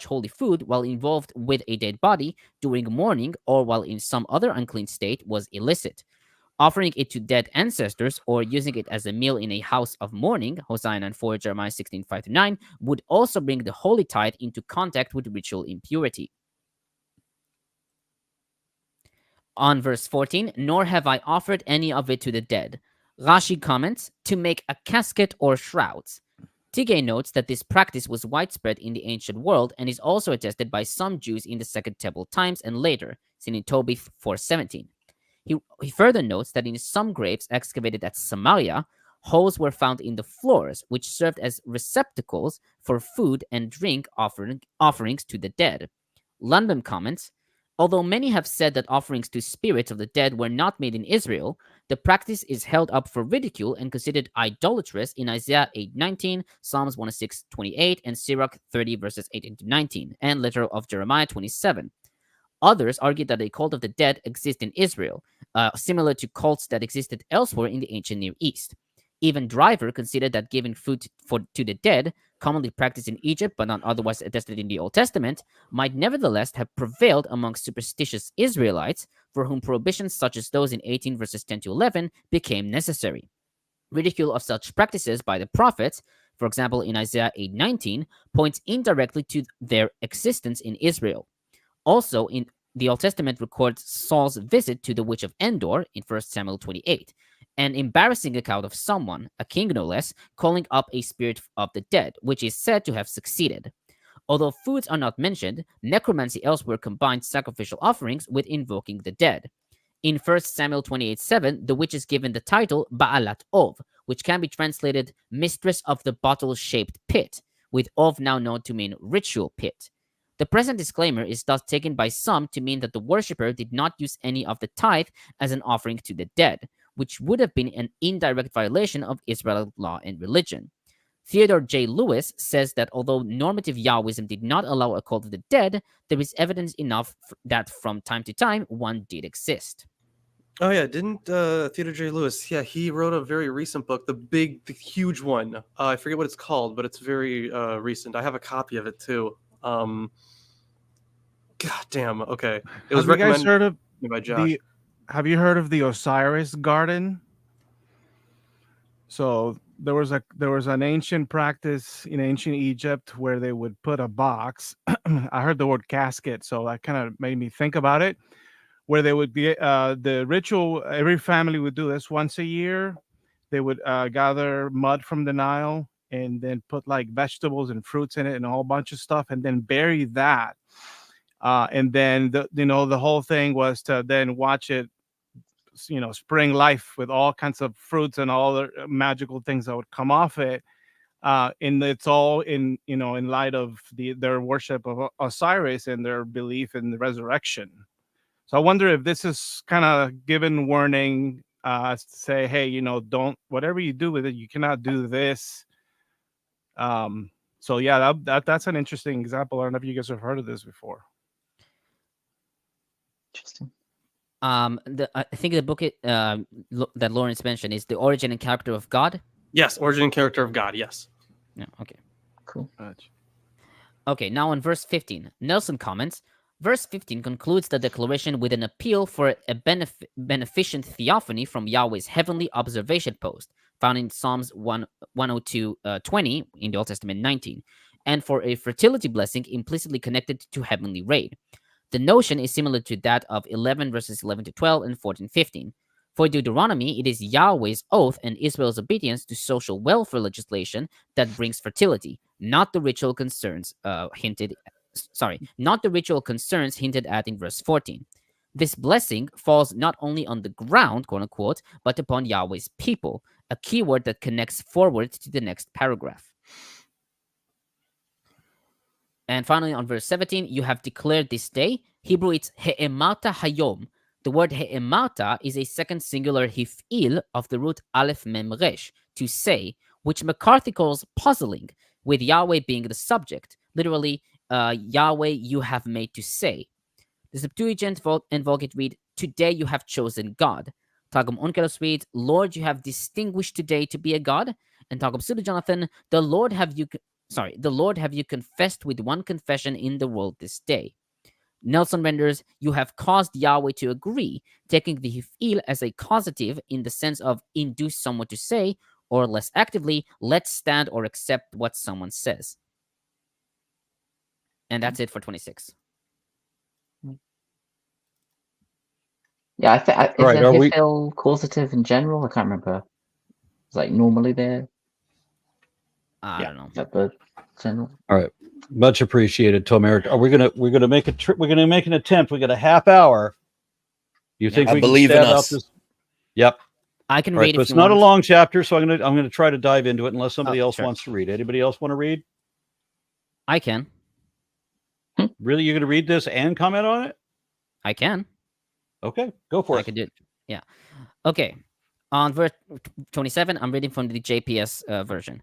holy food while involved with a dead body during mourning or while in some other unclean state was illicit. Offering it to dead ancestors or using it as a meal in a house of mourning, Hosea 9:4, Jeremiah 16:5-9, would also bring the holy tithe into contact with ritual impurity. On verse 14, nor have I offered any of it to the dead. Rashi comments, to make a casket or shrouds. Tigay notes that this practice was widespread in the ancient world and is also attested by some Jews in the Second Temple times and later, seen in Tobit 4:17. He further notes that in some graves excavated at Samaria, holes were found in the floors, which served as receptacles for food and drink offerings to the dead. Lundbom comments, although many have said that offerings to spirits of the dead were not made in Israel, the practice is held up for ridicule and considered idolatrous in Isaiah 8:19, Psalms 106:28, and Sirach 30 verses 18-19, and letter of Jeremiah 27. Others argue that a cult of the dead exists in Israel, similar to cults that existed elsewhere in the ancient Near East. Even Driver considered that giving food to the dead, commonly practiced in Egypt but not otherwise attested in the Old Testament, might nevertheless have prevailed among superstitious Israelites, for whom prohibitions such as those in 18 verses 10-11 became necessary. Ridicule of such practices by the prophets, for example in Isaiah 8:19, points indirectly to their existence in Israel. Also, in the Old Testament records Saul's visit to the witch of Endor in 1 Samuel 28, an embarrassing account of someone, a king no less, calling up a spirit of the dead, which is said to have succeeded. Although foods are not mentioned, necromancy elsewhere combines sacrificial offerings with invoking the dead. In 1 Samuel 28:7, the witch is given the title Ba'alat Ov, which can be translated mistress of the bottle-shaped pit, with Ov now known to mean ritual pit. The present disclaimer is thus taken by some to mean that the worshipper did not use any of the tithe as an offering to the dead, which would have been an indirect violation of Israelite law and religion. Theodore J. Lewis says that although normative Yahwism did not allow a cult of the dead, there is evidence enough that from time to time one did exist. Oh yeah, didn't Theodore J. Lewis? Yeah, he wrote a very recent book, the huge one. I forget what it's called, but it's very recent. I have a copy of it too. God damn. Okay, it was recommended by Josh. Have you heard of the Osiris Garden? So there was an ancient practice in ancient Egypt where they would put a box. I heard the word casket, so that kind of made me think about it. Where they would be the ritual. Every family would do this once a year. They would gather mud from the Nile and then put like vegetables and fruits in it and a whole bunch of stuff, and then bury that. And then the whole thing was to then watch it, spring life with all kinds of fruits and all the magical things that would come off it. And it's all in light of their worship of Osiris and their belief in the resurrection. So I wonder if this is kind of given warning to say, hey, don't, whatever you do with it, you cannot do this. So yeah, that's an interesting example. I don't know if you guys have heard of this before. Interesting. I think the book that Lawrence mentioned is The Origin and Character of God. Yes, Origin and Character of God. Yes. Yeah. Okay. Cool. Okay. Now on verse 15, Nelson comments. Verse 15 concludes the declaration with an appeal for a beneficent theophany from Yahweh's heavenly observation post, found in Psalms 102:20 in the Old Testament 19, and for a fertility blessing implicitly connected to heavenly rain. The notion is similar to that of 11 verses 11 to 12 and 14-15. For Deuteronomy, it is Yahweh's oath and Israel's obedience to social welfare legislation that brings fertility, not the ritual concerns hinted at in verse 14. This blessing falls not only on the ground, quote unquote, but upon Yahweh's people, a keyword that connects forward to the next paragraph. And finally, on verse 17, you have declared this day. Hebrew, it's he'emata hayom. The word he'emata is a second singular hif'il of the root aleph mem resh, to say, which McCarthy calls puzzling, with Yahweh being the subject. Literally, Yahweh you have made to say. The Septuagint and Vulgate read, today you have chosen God. Targum Onkelos reads, Lord, you have distinguished today to be a God. And Targum Pseudo Jonathan, the Lord have you confessed with one confession in the world this day. Nelson renders, you have caused Yahweh to agree, taking the hif'il as a causative in the sense of induce someone to say, or less actively, let's stand or accept what someone says. And that's it for 26. Yeah, is Right, the are we- hif'il causative in general? I can't remember. It's like normally there. I don't know. Is that the general? All right, much appreciated, Tom Eric. We're gonna make a trip. We're gonna make an attempt. We got a half hour. You think I we can believe in stab out us. this? Yep. I can All right, read but if it's you not want. a long chapter, so I'm gonna try to dive into it unless somebody else sure. wants to read. Anybody else want to read? I can. Really, you're gonna read this and comment on it? I can. Okay, go for I it. could do it. Yeah. Okay. On verse 27, I'm reading from the JPS version.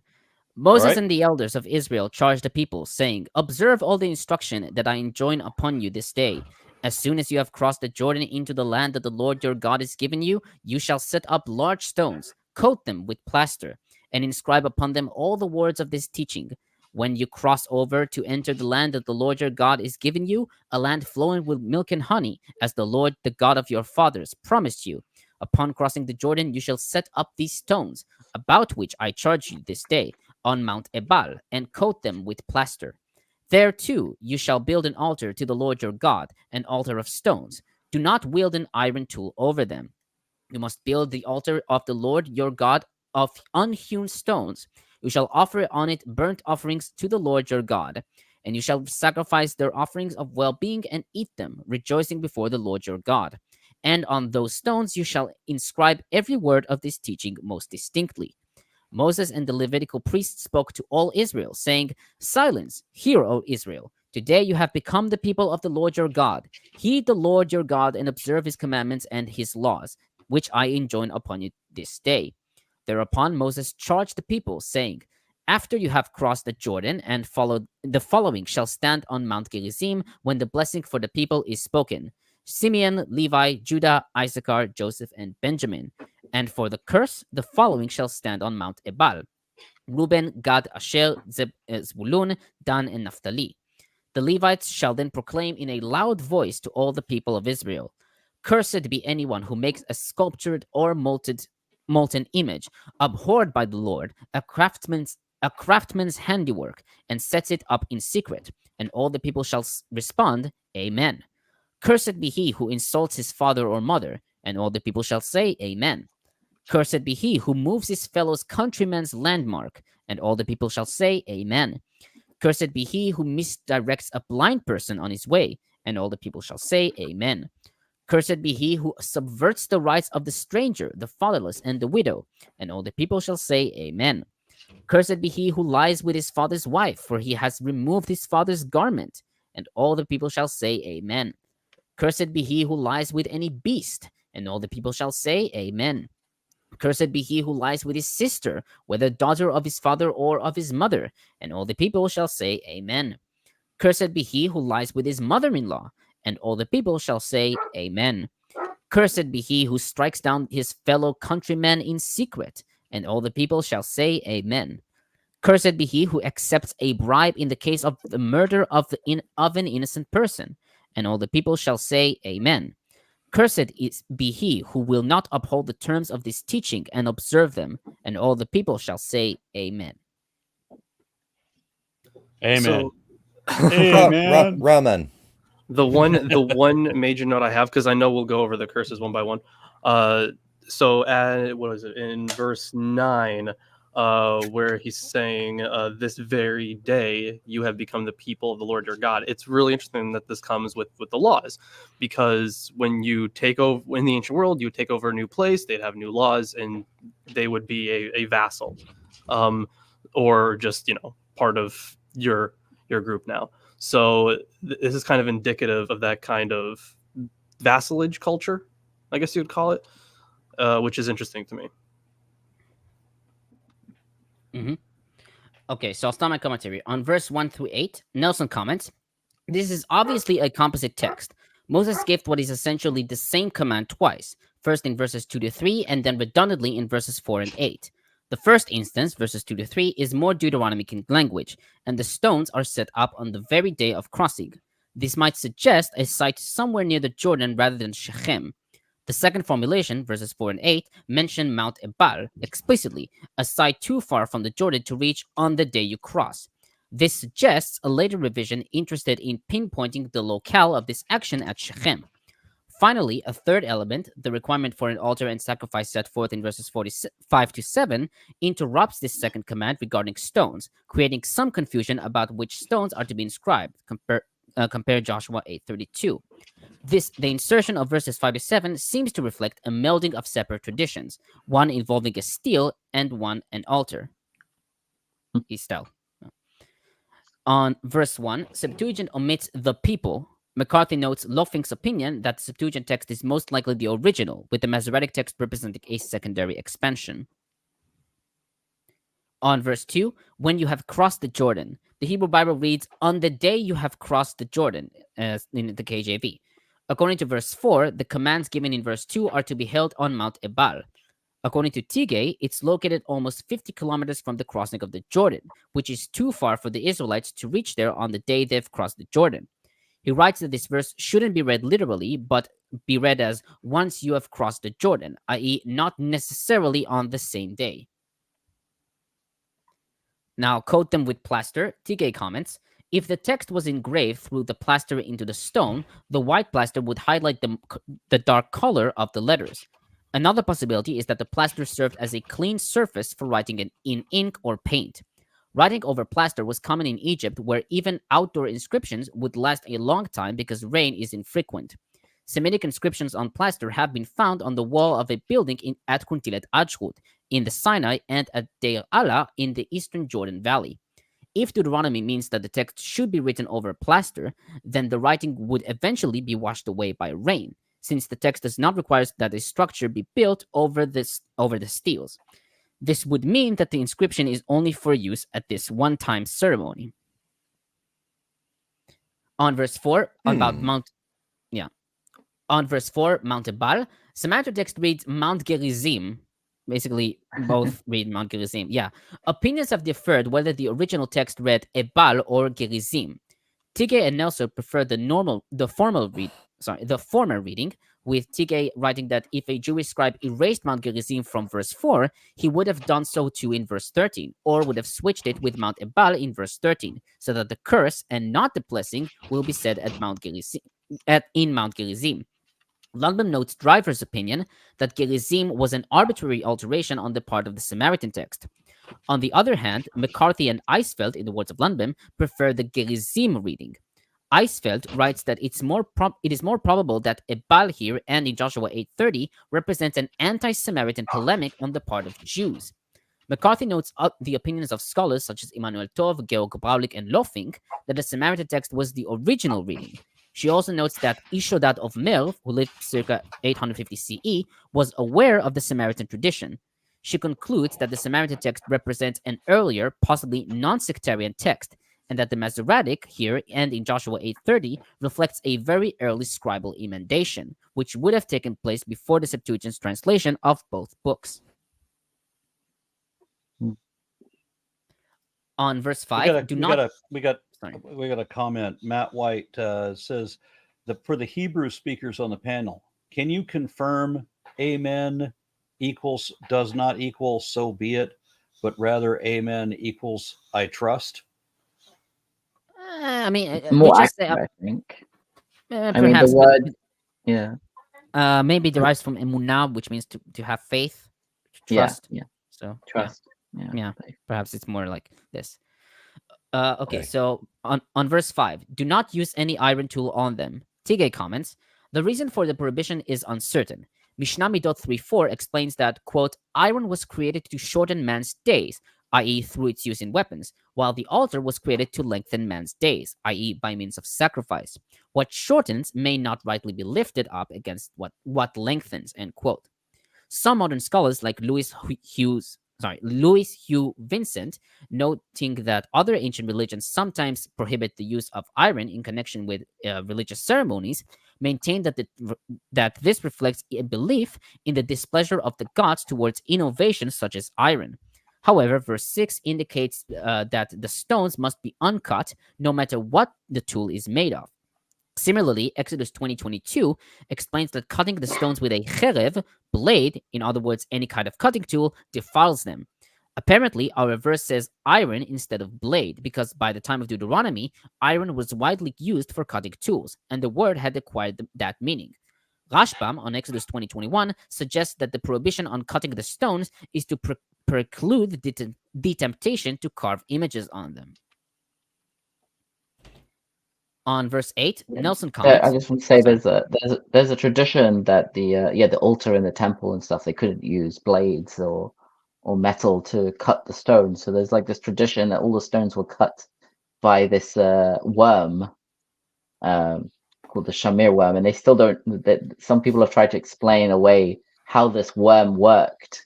Moses right. and the elders of Israel charged the people, saying, observe all the instruction that I enjoin upon you this day. As soon as you have crossed the Jordan into the land that the Lord your God has given you, you shall set up large stones, coat them with plaster, and inscribe upon them all the words of this teaching. When you cross over to enter the land that the Lord your God is giving you, a land flowing with milk and honey, as the Lord, the God of your fathers, promised you. Upon crossing the Jordan, you shall set up these stones, about which I charge you this day, on Mount Ebal, and coat them with plaster. There too you shall build an altar to the Lord your God, an altar of stones. Do not wield an iron tool over them. You must build the altar of the Lord your God of unhewn stones. You shall offer on it burnt offerings to the Lord your God, and you shall sacrifice their offerings of well-being and eat them, rejoicing before the Lord your God. And on those stones you shall inscribe every word of this teaching most distinctly. Moses and the Levitical priests spoke to all Israel, saying, silence, hear, O Israel. Today you have become the people of the Lord your God. Heed the Lord your God and observe his commandments and his laws, which I enjoin upon you this day. Thereupon Moses charged the people, saying, after you have crossed the Jordan and followed, the following shall stand on Mount Gerizim when the blessing for the people is spoken. Simeon, Levi, Judah, Issachar, Joseph, and Benjamin. And for the curse, the following shall stand on Mount Ebal. Reuben, Gad, Asher, Zebulun, Dan, and Naphtali. The Levites shall then proclaim in a loud voice to all the people of Israel, cursed be anyone who makes a sculptured or molten image, abhorred by the Lord, a craftsman's handiwork, and sets it up in secret. And all the people shall respond, Amen. Cursed be he who insults his father or mother, and all the people shall say, Amen. Cursed be he who moves his fellow's countryman's landmark, and all the people shall say, Amen. Cursed be he who misdirects a blind person on his way, and all the people shall say, Amen. Cursed be he who subverts the rights of the stranger, the fatherless, and the widow, and all the people shall say, Amen. Cursed be he who lies with his father's wife, for he has removed his father's garment, and all the people shall say, Amen. Cursed be he who lies with any beast, and all the people shall say, Amen. Cursed be he who lies with his sister, whether daughter of his father or of his mother, and all the people shall say, Amen. Cursed be he who lies with his mother-in-law, and all the people shall say, Amen. Cursed be he who strikes down his fellow countryman in secret, and all the people shall say, Amen. Cursed be he who accepts a bribe in the case of the murder of an innocent person, and all the people shall say, Amen. Cursed be he who will not uphold the terms of this teaching and observe them, and all the people shall say, Amen. Amen. So, Amen. Ramen. The one major note I have, because I know we'll go over the curses one by one. So what is it in verse 9, where he's saying, "This very day you have become the people of the Lord your God." It's really interesting that this comes with the laws, because when you take over in the ancient world, you take over a new place, they'd have new laws, and they would be a vassal, or just part of your group now. So this is kind of indicative of that kind of vassalage culture, I guess you would call it, which is interesting to me. Mm-hmm. Okay, so I'll start my commentary. On verse 1 through 8, Nelson comments, "This is obviously a composite text. Moses gave what is essentially the same command twice, first in verses 2 to 3, and then redundantly in verses 4 and 8. The first instance, verses 2 to 3, is more Deuteronomic in language, and the stones are set up on the very day of crossing. This might suggest a site somewhere near the Jordan rather than Shechem. The second formulation, verses 4 and 8, mention Mount Ebal explicitly, a site too far from the Jordan to reach on the day you cross. This suggests a later revision interested in pinpointing the locale of this action at Shechem. Finally, a third element, the requirement for an altar and sacrifice set forth in verses 45 to 7, interrupts this second command regarding stones, creating some confusion about which stones are to be inscribed. Compare Joshua 8:32. The insertion of verses 5 to 7 seems to reflect a melding of separate traditions, one involving a stele and one an altar. Stele. On verse 1, Septuagint omits the people. McCarthy notes Lofink's opinion that the Septuagint text is most likely the original, with the Masoretic text representing a secondary expansion. On verse 2, when you have crossed the Jordan, the Hebrew Bible reads, "on the day you have crossed the Jordan," as in the KJV. According to verse 4, the commands given in verse 2 are to be held on Mount Ebal. According to Tigay, it's located almost 50 kilometers from the crossing of the Jordan, which is too far for the Israelites to reach there on the day they've crossed the Jordan. He writes that this verse shouldn't be read literally, but be read as once you have crossed the Jordan, i.e. not necessarily on the same day. Now, coat them with plaster. Tigay comments, if the text was engraved through the plaster into the stone, the white plaster would highlight the dark color of the letters. Another possibility is that the plaster served as a clean surface for writing in ink or paint. Writing over plaster was common in Egypt, where even outdoor inscriptions would last a long time because rain is infrequent. Semitic inscriptions on plaster have been found on the wall of a building at Kuntilet Ajhut in the Sinai and at Deir Allah in the eastern Jordan Valley. If Deuteronomy means that the text should be written over plaster, then the writing would eventually be washed away by rain, since the text does not require that a structure be built over the steles. This would mean that the inscription is only for use at this one-time ceremony. On verse 4, on verse 4, Mount Ebal, Samaritan text reads Mount Gerizim. Basically, both read Mount Gerizim. Yeah. Opinions have differed whether the original text read Ebal or Gerizim. Tigay and Nelson prefer the former reading, with Tigay writing that if a Jewish scribe erased Mount Gerizim from verse 4, he would have done so too in verse 13, or would have switched it with Mount Ebal in verse 13, so that the curse and not the blessing will be said in Mount Gerizim. Lundbom notes Driver's opinion that Gerizim was an arbitrary alteration on the part of the Samaritan text. On the other hand, McCarthy and Eisfeld, in the words of Lundbom, prefer the Gerizim reading. Eisfeld writes that it is more probable that Ebal here and in Joshua 8:30 represents an anti-Samaritan polemic on the part of Jews. McCarthy notes the opinions of scholars such as Immanuel Tov, Georg Braulik, and Lofink that the Samaritan text was the original reading. She also notes that Ishodat of Merv, who lived circa 850 CE, was aware of the Samaritan tradition. She concludes that the Samaritan text represents an earlier, possibly non-sectarian text, and that the Masoretic here and in Joshua 8:30 reflects a very early scribal emendation, which would have taken place before the Septuagint's translation of both books. On verse 5, we got a comment. Matt White says that for the Hebrew speakers on the panel, can you confirm amen equals does not equal so be it, but rather amen equals I trust? I mean, More we just accurate, I think. I mean, the Perhaps, word, yeah, maybe derives from emunah, which means to have faith, to yeah, trust. yeah, So trust. Yeah, yeah, faith. perhaps it's more like this. Okay, Okay. so on verse 5, do not use any iron tool on them. Tigay comments, the reason for the prohibition is uncertain. Mishnah Midot 3:4 explains that, quote, iron was created to shorten man's days, i.e. through its use in weapons, while the altar was created to lengthen man's days, i.e. by means of sacrifice. What shortens may not rightly be lifted up against what lengthens, end quote. Some modern scholars like Louis Hugh Vincent, noting that other ancient religions sometimes prohibit the use of iron in connection with religious ceremonies, maintain that this reflects a belief in the displeasure of the gods towards innovations such as iron. However, verse 6 indicates that the stones must be uncut no matter what the tool is made of. Similarly, Exodus 20:22 explains that cutting the stones with a cherev, blade, in other words, any kind of cutting tool, defiles them. Apparently, our verse says iron instead of blade, because by the time of Deuteronomy, iron was widely used for cutting tools, and the word had acquired that meaning. Rashbam on Exodus 20:21 suggests that the prohibition on cutting the stones is to preclude the temptation to carve images on them. On verse 8, Nelson comments. I just want to say there's a tradition that the altar in the temple and stuff, they couldn't use blades or metal to cut the stones. So there's like this tradition that all the stones were cut by this worm called the shamir worm, and they still don't. Some people have tried to explain away how this worm worked.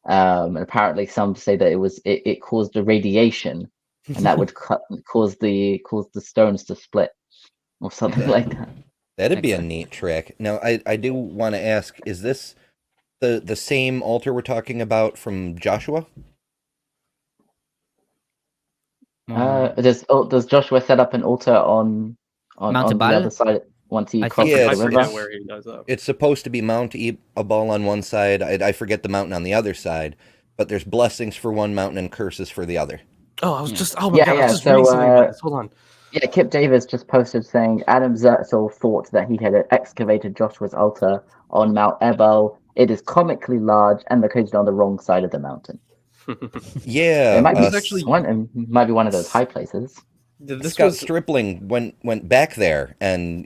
And apparently, some say that it caused a radiation, and that would cause the stones to split, or something like that. That'd be a neat trick. Now, I do want to ask: is this the same altar we're talking about from Joshua? Does Joshua set up an altar on Mount the Ebal? other side once he I crosses think the I so. river? forget where he does that. It's supposed to be Mount Ebal on one side. I forget the mountain on the other side, but there's blessings for one mountain and curses for the other. Oh, I was Yeah. just oh my god, I was just So, reading something about this. Hold on. Yeah, Kip Davis just posted saying Adam Zerzel thought that he had excavated Joshua's altar on Mount Ebal. It is comically large and located on the wrong side of the mountain. Yeah, It might be actually- might be one of those high places. This Scott was Stripling went back there, and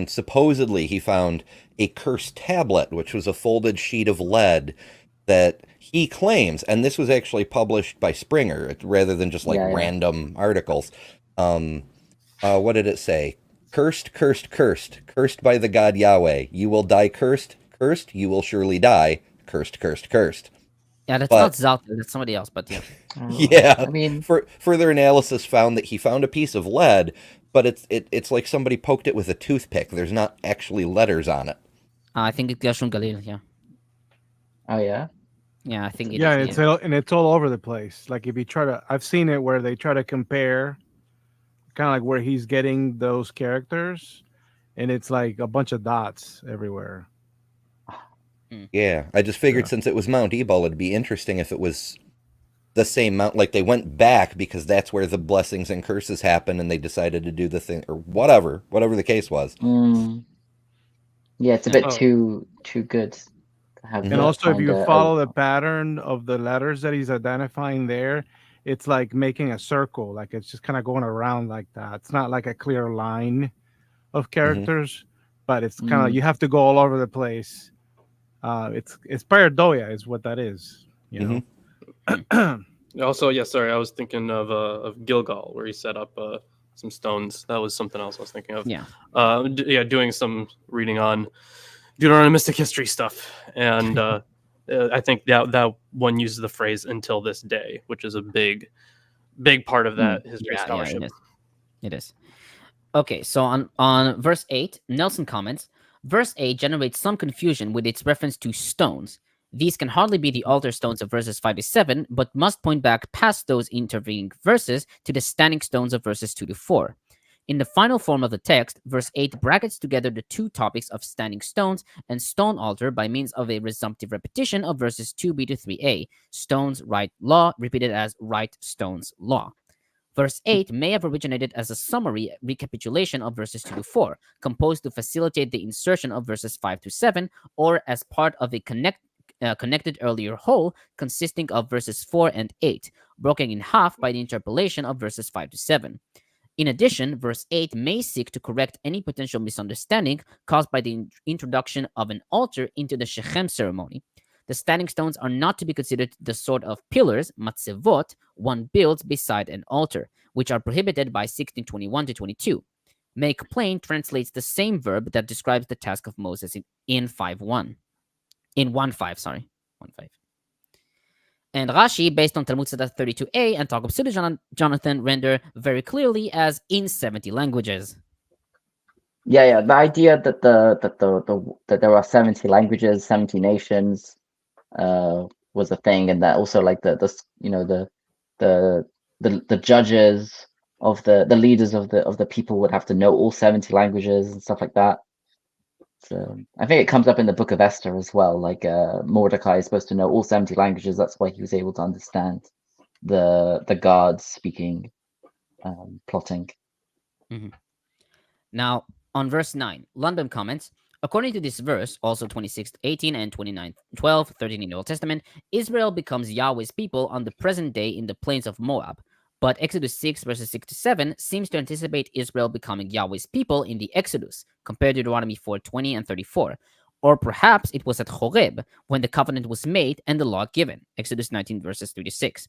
supposedly he found a cursed tablet, which was a folded sheet of lead that he claims, and this was actually published by Springer rather than just like random articles. What did it say? Cursed, cursed, cursed, cursed by the God Yahweh. You will die cursed, cursed, you will surely die, cursed, cursed, cursed. Yeah, that's not Zalta, that's somebody else, but yeah. Yeah, I mean, further analysis found that he found a piece of lead, but it's like somebody poked it with a toothpick. There's not actually letters on it. I think it's Gershon Galil, yeah. oh yeah. Yeah, I think it Yeah, is. it's all over the place. Like if you try to, I've seen it where they try to compare, kind of like where he's getting those characters, and it's like a bunch of dots everywhere. Yeah, I just figured since it was Mount Ebal, it'd be interesting if it was the same mount. Like they went back because that's where the blessings and curses happen, and they decided to do the thing or whatever the case was. Yeah, it's a bit too good to have. And also, if you follow the pattern of the letters that he's identifying there, it's like making a circle. Like it's just kind of going around like that. It's not like a clear line of characters, but it's kind of you have to go all over the place. It's pareidoia is what that is. You know. also, yeah, sorry, I was thinking of Gilgal, where he set up some stones. That was something else I was thinking of. Yeah. Doing some reading on Deuteronomistic history stuff, and I think that one uses the phrase "until this day," which is a big part of that history scholarship. Yeah, it is. Okay, so on verse 8, Nelson comments, verse 8 generates some confusion with its reference to stones. These can hardly be the altar stones of verses 5 to 7, but must point back past those intervening verses to the standing stones of verses 2 to 4. In the final form of the text, verse 8 brackets together the two topics of standing stones and stone altar by means of a resumptive repetition of verses 2b to 3a, stones, right, law, repeated as right, stones, law. Verse 8 may have originated as a summary recapitulation of verses 2 to 4, composed to facilitate the insertion of verses 5 to 7, or as part of a connected earlier whole consisting of verses 4 and 8, broken in half by the interpolation of verses 5 to 7. In addition, verse 8 may seek to correct any potential misunderstanding caused by the introduction of an altar into the Shechem ceremony. The standing stones are not to be considered the sort of pillars, matzevot, one builds beside an altar, which are prohibited by 1621 to 22. Make plain translates the same verb that describes the task of Moses in 1:5. And Rashi, based on Talmud Seder 32a and Targum Pseudo Jonathan, render very clearly as in 70 languages. Yeah. The idea that that there are 70 languages, 70 nations, was a thing, and that also like the judges of the leaders of the people would have to know all 70 languages and stuff like that. So I think it comes up in the Book of Esther as well. Like Mordecai is supposed to know all 70 languages. That's why he was able to understand the guards speaking, plotting. Mm-hmm. Now, on verse 9, Lundbom comments, according to this verse, also 26:18 and 29:12, 13 in the Old Testament, Israel becomes Yahweh's people on the present day in the plains of Moab. But Exodus 6, verses 6 to 7 seems to anticipate Israel becoming Yahweh's people in the Exodus, compared to Deuteronomy 4:20 and 34. Or perhaps it was at Horeb when the covenant was made and the law given, Exodus 19, verses 3 to 6.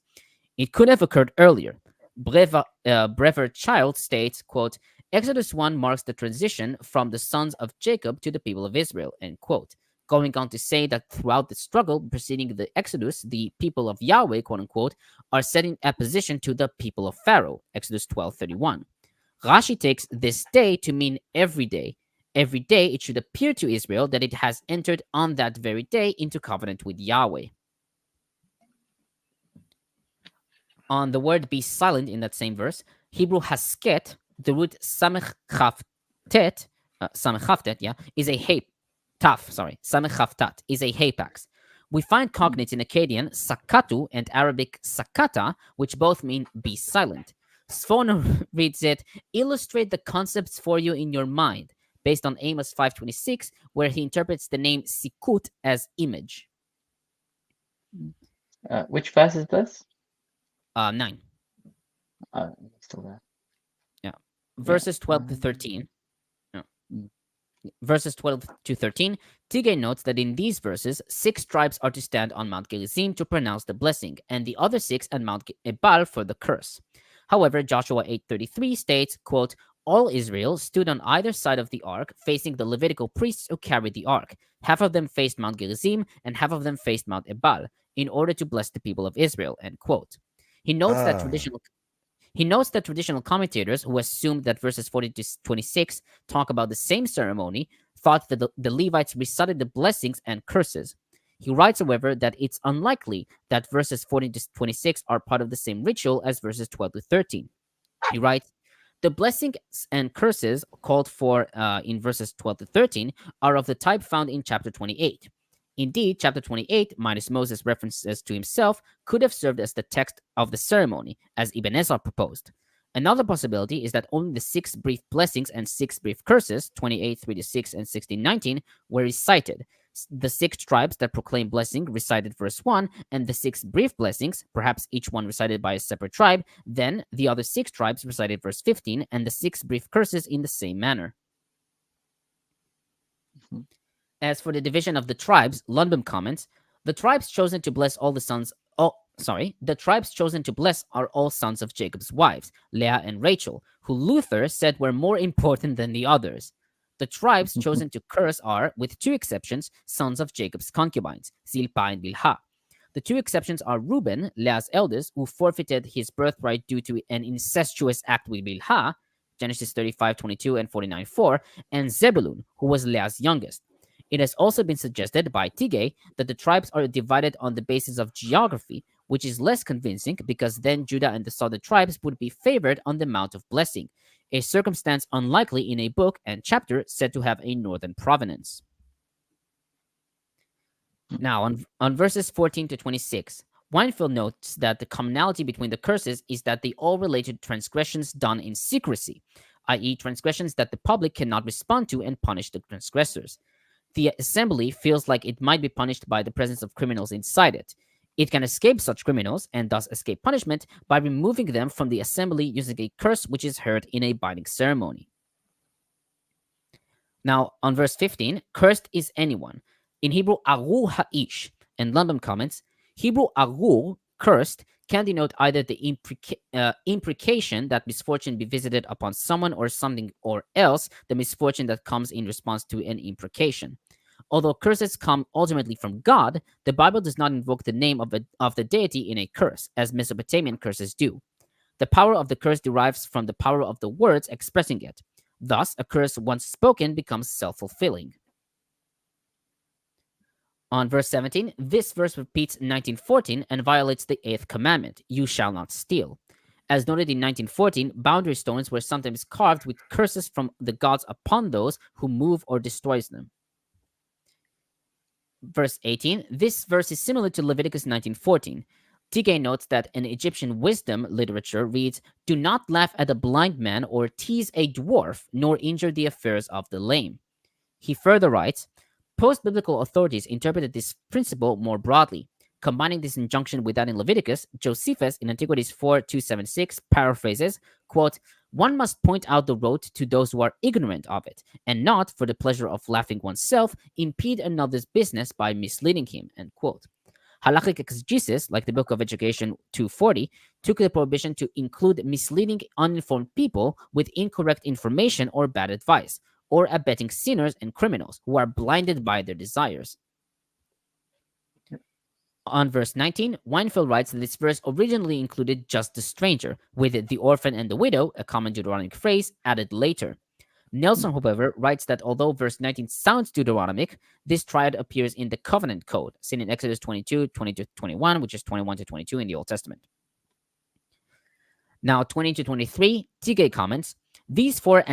It could have occurred earlier. Brever Child states, quote, Exodus 1 marks the transition from the sons of Jacob to the people of Israel, end quote. Going on to say that throughout the struggle preceding the Exodus, the people of Yahweh, quote unquote, are set in opposition to the people of Pharaoh, Exodus 12:31. Rashi takes this day to mean every day. Every day it should appear to Israel that it has entered on that very day into covenant with Yahweh. On the word be silent in that same verse, Hebrew hasket, the root samech chavtet, is a samech chavtat is a hapax. We find cognates in Akkadian sakatu and Arabic sakata, which both mean be silent. Sforno reads it, illustrate the concepts for you in your mind, based on Amos 5:26, where he interprets the name sikut as image. Which verse is this? 9. Still there. Yeah. Verses 12 to 13. Verses 12 to 13, Tigay notes that in these verses, 6 tribes are to stand on Mount Gerizim to pronounce the blessing, and the other 6 on Mount Ebal for the curse. However, Joshua 8:33 states, quote, all Israel stood on either side of the ark, facing the Levitical priests who carried the ark. Half of them faced Mount Gerizim, and half of them faced Mount Ebal, in order to bless the people of Israel, end quote. He notes that traditional commentators who assumed that verses 40 to 26 talk about the same ceremony thought that the Levites recited the blessings and curses. He writes, however, that it's unlikely that verses 40 to 26 are part of the same ritual as verses 12 to 13. He writes, the blessings and curses called for in verses 12 to 13 are of the type found in chapter 28. Indeed, chapter 28, minus Moses' references to himself, could have served as the text of the ceremony, as Ibn Ezra proposed. Another possibility is that only the 6 brief blessings and 6 brief curses, 28, 3 to 6, and 16:19, were recited. The 6 tribes that proclaim blessing recited verse 1, and the 6 brief blessings, perhaps each one recited by a separate tribe, then the other 6 tribes recited verse 15, and the 6 brief curses in the same manner. Mm-hmm. As for the division of the tribes, Lundbom comments, the tribes chosen to bless are all sons of Jacob's wives, Leah and Rachel, who Luther said were more important than the others. The tribes chosen to curse are, with 2 exceptions, sons of Jacob's concubines, Zilpah and Bilhah. The 2 exceptions are Reuben, Leah's eldest, who forfeited his birthright due to an incestuous act with Bilhah, Genesis 35:22 and 49:4, and Zebulun, who was Leah's youngest. It has also been suggested by Tigay that the tribes are divided on the basis of geography, which is less convincing because then Judah and the southern tribes would be favored on the Mount of Blessing, a circumstance unlikely in a book and chapter said to have a northern provenance. Now, on verses 14 to 26, Weinfeld notes that the commonality between the curses is that they all relate to transgressions done in secrecy, i.e., transgressions that the public cannot respond to and punish the transgressors. The assembly feels like it might be punished by the presence of criminals inside it. It can escape such criminals and thus escape punishment by removing them from the assembly using a curse which is heard in a binding ceremony. Now, on verse 15, cursed is anyone. In Hebrew, arur ha'ish, and Lundbom comments, Hebrew arur, cursed, can denote either the imprecation that misfortune be visited upon someone or something, or else the misfortune that comes in response to an imprecation. Although curses come ultimately from God, the Bible does not invoke the name of the deity in a curse, as Mesopotamian curses do. The power of the curse derives from the power of the words expressing it. Thus, a curse once spoken becomes self-fulfilling. On verse 17, this verse repeats 1914 and violates the 8th commandment, you shall not steal. As noted in 1914, boundary stones were sometimes carved with curses from the gods upon those who move or destroys them. Verse 18, this verse is similar to Leviticus 19:14. Tigay notes that an Egyptian wisdom literature reads, do not laugh at a blind man or tease a dwarf, nor injure the affairs of the lame. He further writes, post-biblical authorities interpreted this principle more broadly. Combining this injunction with that in Leviticus, Josephus in Antiquities 4:276 paraphrases, quote, one must point out the road to those who are ignorant of it, and not, for the pleasure of laughing oneself, impede another's business by misleading him, end quote. Halakhic exegesis, like the Book of Education 240, took the prohibition to include misleading uninformed people with incorrect information or bad advice, or abetting sinners and criminals who are blinded by their desires. On verse 19, Weinfeld writes that this verse originally included just the stranger, with the orphan and the widow, a common Deuteronomic phrase, added later. Nelson, however, writes that although verse 19 sounds Deuteronomic, this triad appears in the Covenant Code, seen in Exodus 22, 20-21, which is 21-22 in the Old Testament. Now, 20-23, Tigay comments, these four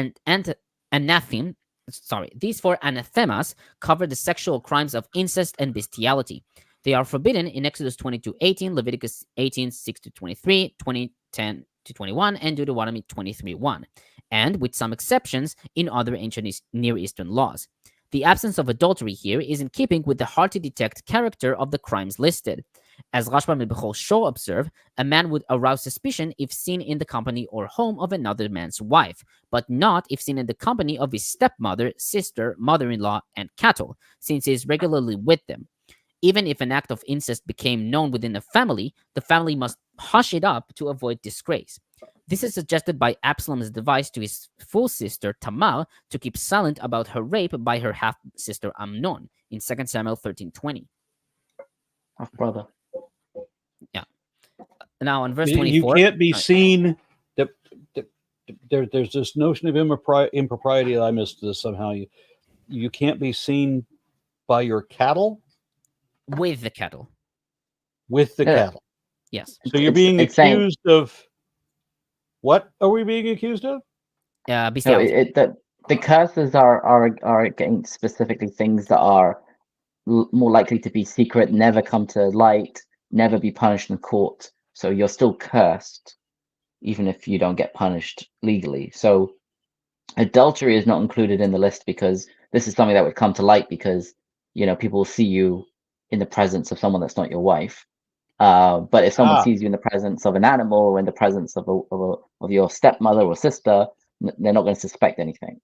anathemas cover the sexual crimes of incest and bestiality. They are forbidden in Exodus 22:18, Leviticus 18:6-23, 20:10-21, and Deuteronomy 23:1, and with some exceptions in other ancient Near Eastern laws. The absence of adultery here is in keeping with the hard-to-detect character of the crimes listed. As Rashbam and Bechol Shor observe, a man would arouse suspicion if seen in the company or home of another man's wife, but not if seen in the company of his stepmother, sister, mother-in-law, and cattle, since he is regularly with them. Even if an act of incest became known within the family must hush it up to avoid disgrace. This is suggested by Absalom's advice to his full sister Tamar to keep silent about her rape by her half-sister Amnon in 2 Samuel 13:20. Half brother. Yeah. Now on verse 24. You can't be seen. There's this notion of impropriety. I missed this somehow. You can't be seen by your cattle. With the cattle. With the cattle. Yes. So you're being accused of. What are we being accused of? Bestiality. The curses are against specifically things that are more likely to be secret, never come to light, never be punished in court. So you're still cursed, even if you don't get punished legally. So adultery is not included in the list because this is something that would come to light because, people will see you in the presence of someone that's not your wife. But if someone sees you in the presence of an animal or in the presence of your stepmother or sister, they're not going to suspect anything.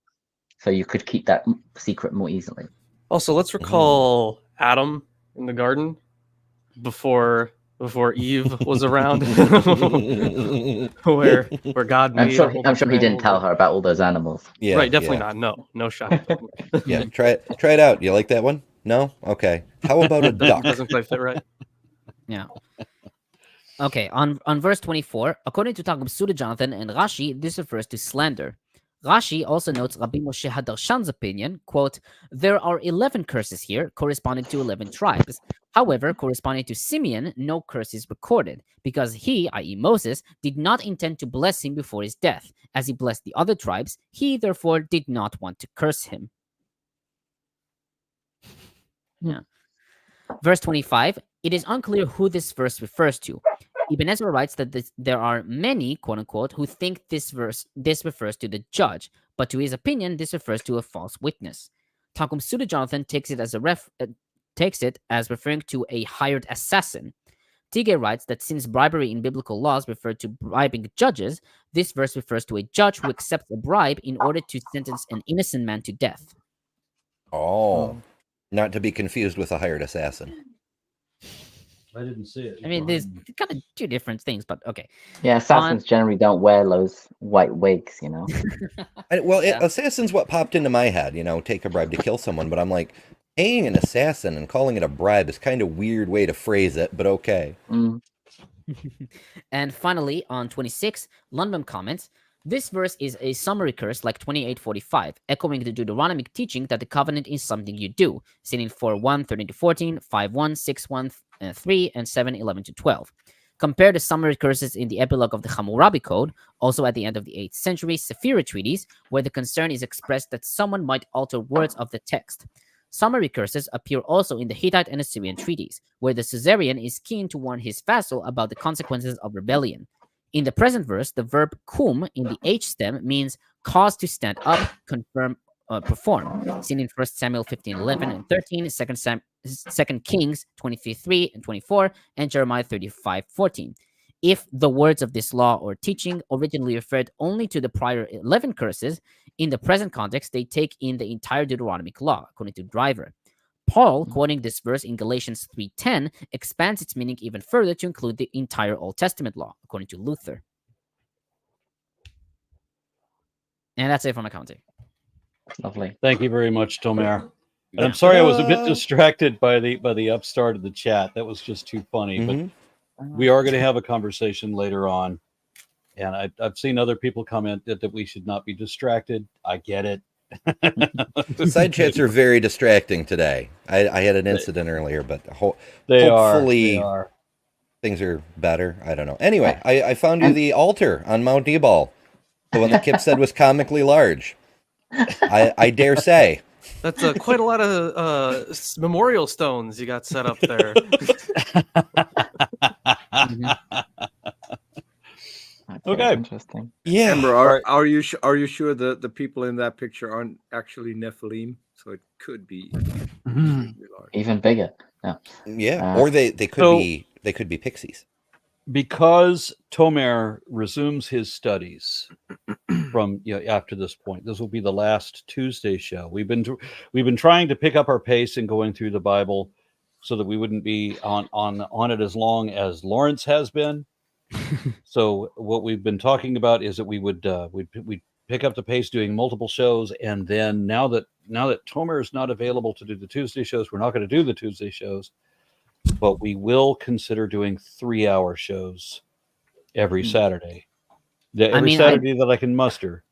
So you could keep that secret more easily. Also, let's recall Adam in the garden before Eve was around, where God made. I'm sure he didn't tell her about all those animals. Yeah, right. Definitely not. No shot. Yeah, try it out. You like that one? No? Okay. How about a duck? Doesn't quite fit right. Yeah. Okay, on verse 24, according to Targums Suda Jonathan and Rashi, this refers to slander. Rashi also notes Rabbi Moshe Hadarshan's opinion, quote, there are 11 curses here, corresponding to 11 tribes. However, corresponding to Simeon, no curse is recorded, because he, i.e. Moses, did not intend to bless him before his death. As he blessed the other tribes, he therefore did not want to curse him. Yeah. Verse 25, It is unclear who this verse refers to. Ibn Ezra writes that there are many, quote unquote, who think this refers to the judge, but to his opinion, this refers to a false witness. Targum Pseudo Jonathan takes it as referring to a hired assassin. Tigay writes that since bribery in biblical laws referred to bribing judges, this verse refers to a judge who accepts a bribe in order to sentence an innocent man to death. Oh, not to be confused with a hired assassin. I didn't see it. I mean, there's kind of two different things, but okay. Yeah, assassins generally don't wear those white wigs, you know. Assassin's what popped into my head, take a bribe to kill someone, but I'm like, paying an assassin and calling it a bribe is kind of weird way to phrase it, but okay. And finally, on 26, Lundbom comments, this verse is a summary curse like 28:45, echoing the Deuteronomic teaching that the covenant is something you do, seen in 4:1, 13-14, 5:1, 6:1, 3, and 7:11-12. Compare the summary curses in the epilogue of the Hammurabi Code, also at the end of the 8th century Sephira treatise, where the concern is expressed that someone might alter words of the text. Summary curses appear also in the Hittite and Assyrian treaties, where the suzerain is keen to warn his vassal about the consequences of rebellion. In the present verse, the verb kum in the H stem means cause to stand up, confirm, perform, seen in 1 Samuel 15:11 and 13, 2 Kings 23:3 and 24, and Jeremiah 35:14. If the words of this law or teaching originally referred only to the prior 11 curses, in the present context, they take in the entire Deuteronomic law, according to Driver. Paul, quoting this verse in Galatians 3:10, expands its meaning even further to include the entire Old Testament law, according to Luther. And that's it for my commentary. Lovely. Thank you very much, Tomer. And I'm sorry I was a bit distracted by the upstart of the chat. That was just too funny. But we are going to have a conversation later on. And I've seen other people comment that we should not be distracted. I get it. Side chats are very distracting today. I had an incident earlier, but hopefully things are better. I don't know. Anyway, I found you the altar on Mount Ebal, the one that Kip said was comically large. I dare say. That's quite a lot of memorial stones you got set up there. Okay. Interesting. Yeah. Amber, are you sure the people in that picture aren't actually Nephilim? So it could be Even bigger. Yeah. Yeah. Or they could be pixies. Because Tomer resumes his studies from after this point. This will be the last Tuesday show. We've been trying to pick up our pace and going through the Bible so that we wouldn't be on it as long as Lawrence has been. So what we've been talking about is that we'd pick up the pace doing multiple shows, and then now that Tomer is not available to do the Tuesday shows, we're not going to do the Tuesday shows, but we will consider doing 3-hour shows every Saturday. Saturday that I can muster.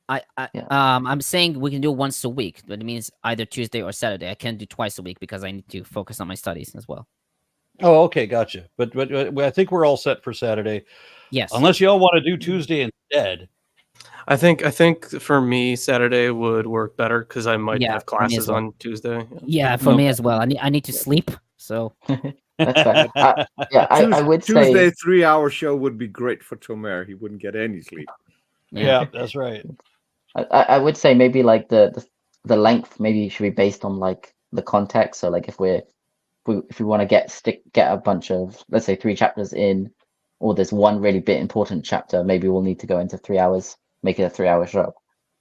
I'm saying we can do once a week, but it means either Tuesday or Saturday. I can't do twice a week because I need to focus on my studies as well. Oh, okay, gotcha. But I think we're all set for Saturday. Yes. Unless y'all want to do Tuesday instead. I think for me Saturday would work better because I might have classes on Tuesday. Yeah, for me as well. I need to sleep. So that's fair. I would say Tuesday 3-hour show would be great for Tomer. He wouldn't get any sleep. Yeah, that's right. I would say maybe like the length maybe should be based on like the context. So like if we want to get a bunch of, let's say, 3 chapters in, or there's one really bit important chapter, maybe we'll need to go into 3 hours, make it a 3-hour show.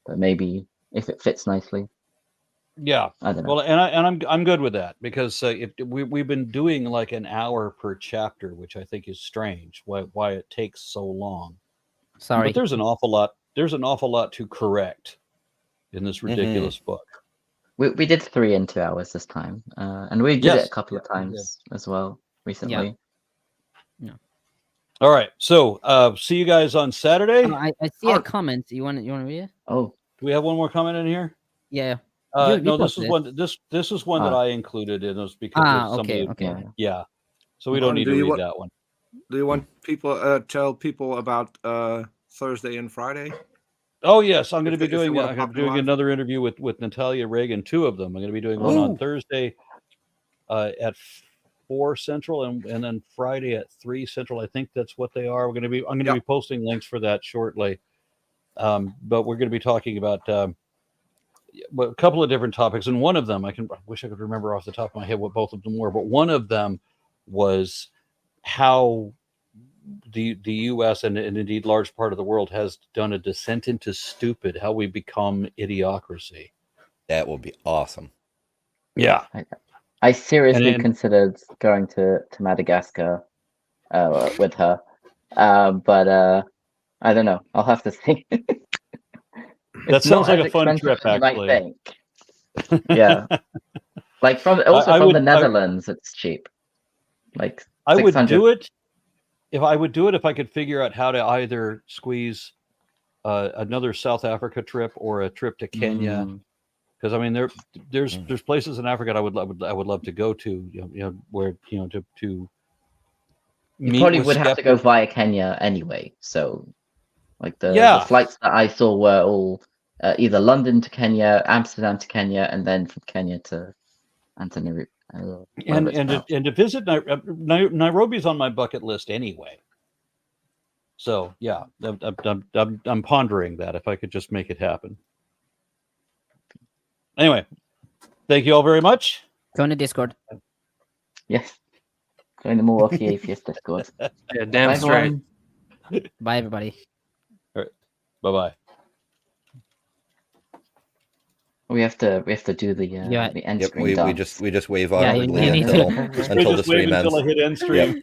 But maybe if it fits nicely. Yeah. I don't know. Well, and I'm good with that because we've been doing like an hour per chapter, which I think is strange. Why it takes so long. Sorry. But there's an awful lot to correct in this ridiculous book. We did 3 in 2 hours this time, and we did it a couple of times as well recently. Yeah. All right, so see you guys on Saturday. I see a comment. You want to read it? Oh, do we have one more comment in here? Yeah. No, this is one. This is one that I included in this because somebody. Okay. Yeah. So we don't need to read that one. Do you want people tell people about Thursday and Friday? Oh yes, I'm going to be doing another interview with Natalia Reagan, 2 of them. I'm going to be doing one on Thursday at 4 Central, and then Friday at 3 Central. I think that's what they are. I'm going to be posting links for that shortly. But we're going to be talking about a couple of different topics, and one of them I wish I could remember off the top of my head what both of them were, but one of them was how the U.S. and indeed large part of the world has done a descent into stupid, how we become idiocracy. That will be awesome. Yeah. I seriously considered going to Madagascar with her, but I don't know. I'll have to see. That sounds like a fun trip, actually. I think. Yeah, like from the Netherlands, it's cheap. Like I would do it if I could figure out how to either squeeze another South Africa trip or a trip to Kenya. Because I mean, there's places in Africa I would love to go to, where to. You probably would have to go via Kenya anyway. So, like the flights that I saw were all either London to Kenya, Amsterdam to Kenya, and then from Kenya to Antananarivo. And to visit Nairobi's on my bucket list anyway. So yeah, I'm pondering that if I could just make it happen. Anyway, thank you all very much. Join the Discord. Yes. Join the Milwaukee Atheist Discord. Yeah, damn straight. Bye, everybody. All right. Bye-bye. We have to do the end screen. We just wave awkwardly until the stream ends. Until I hit end stream.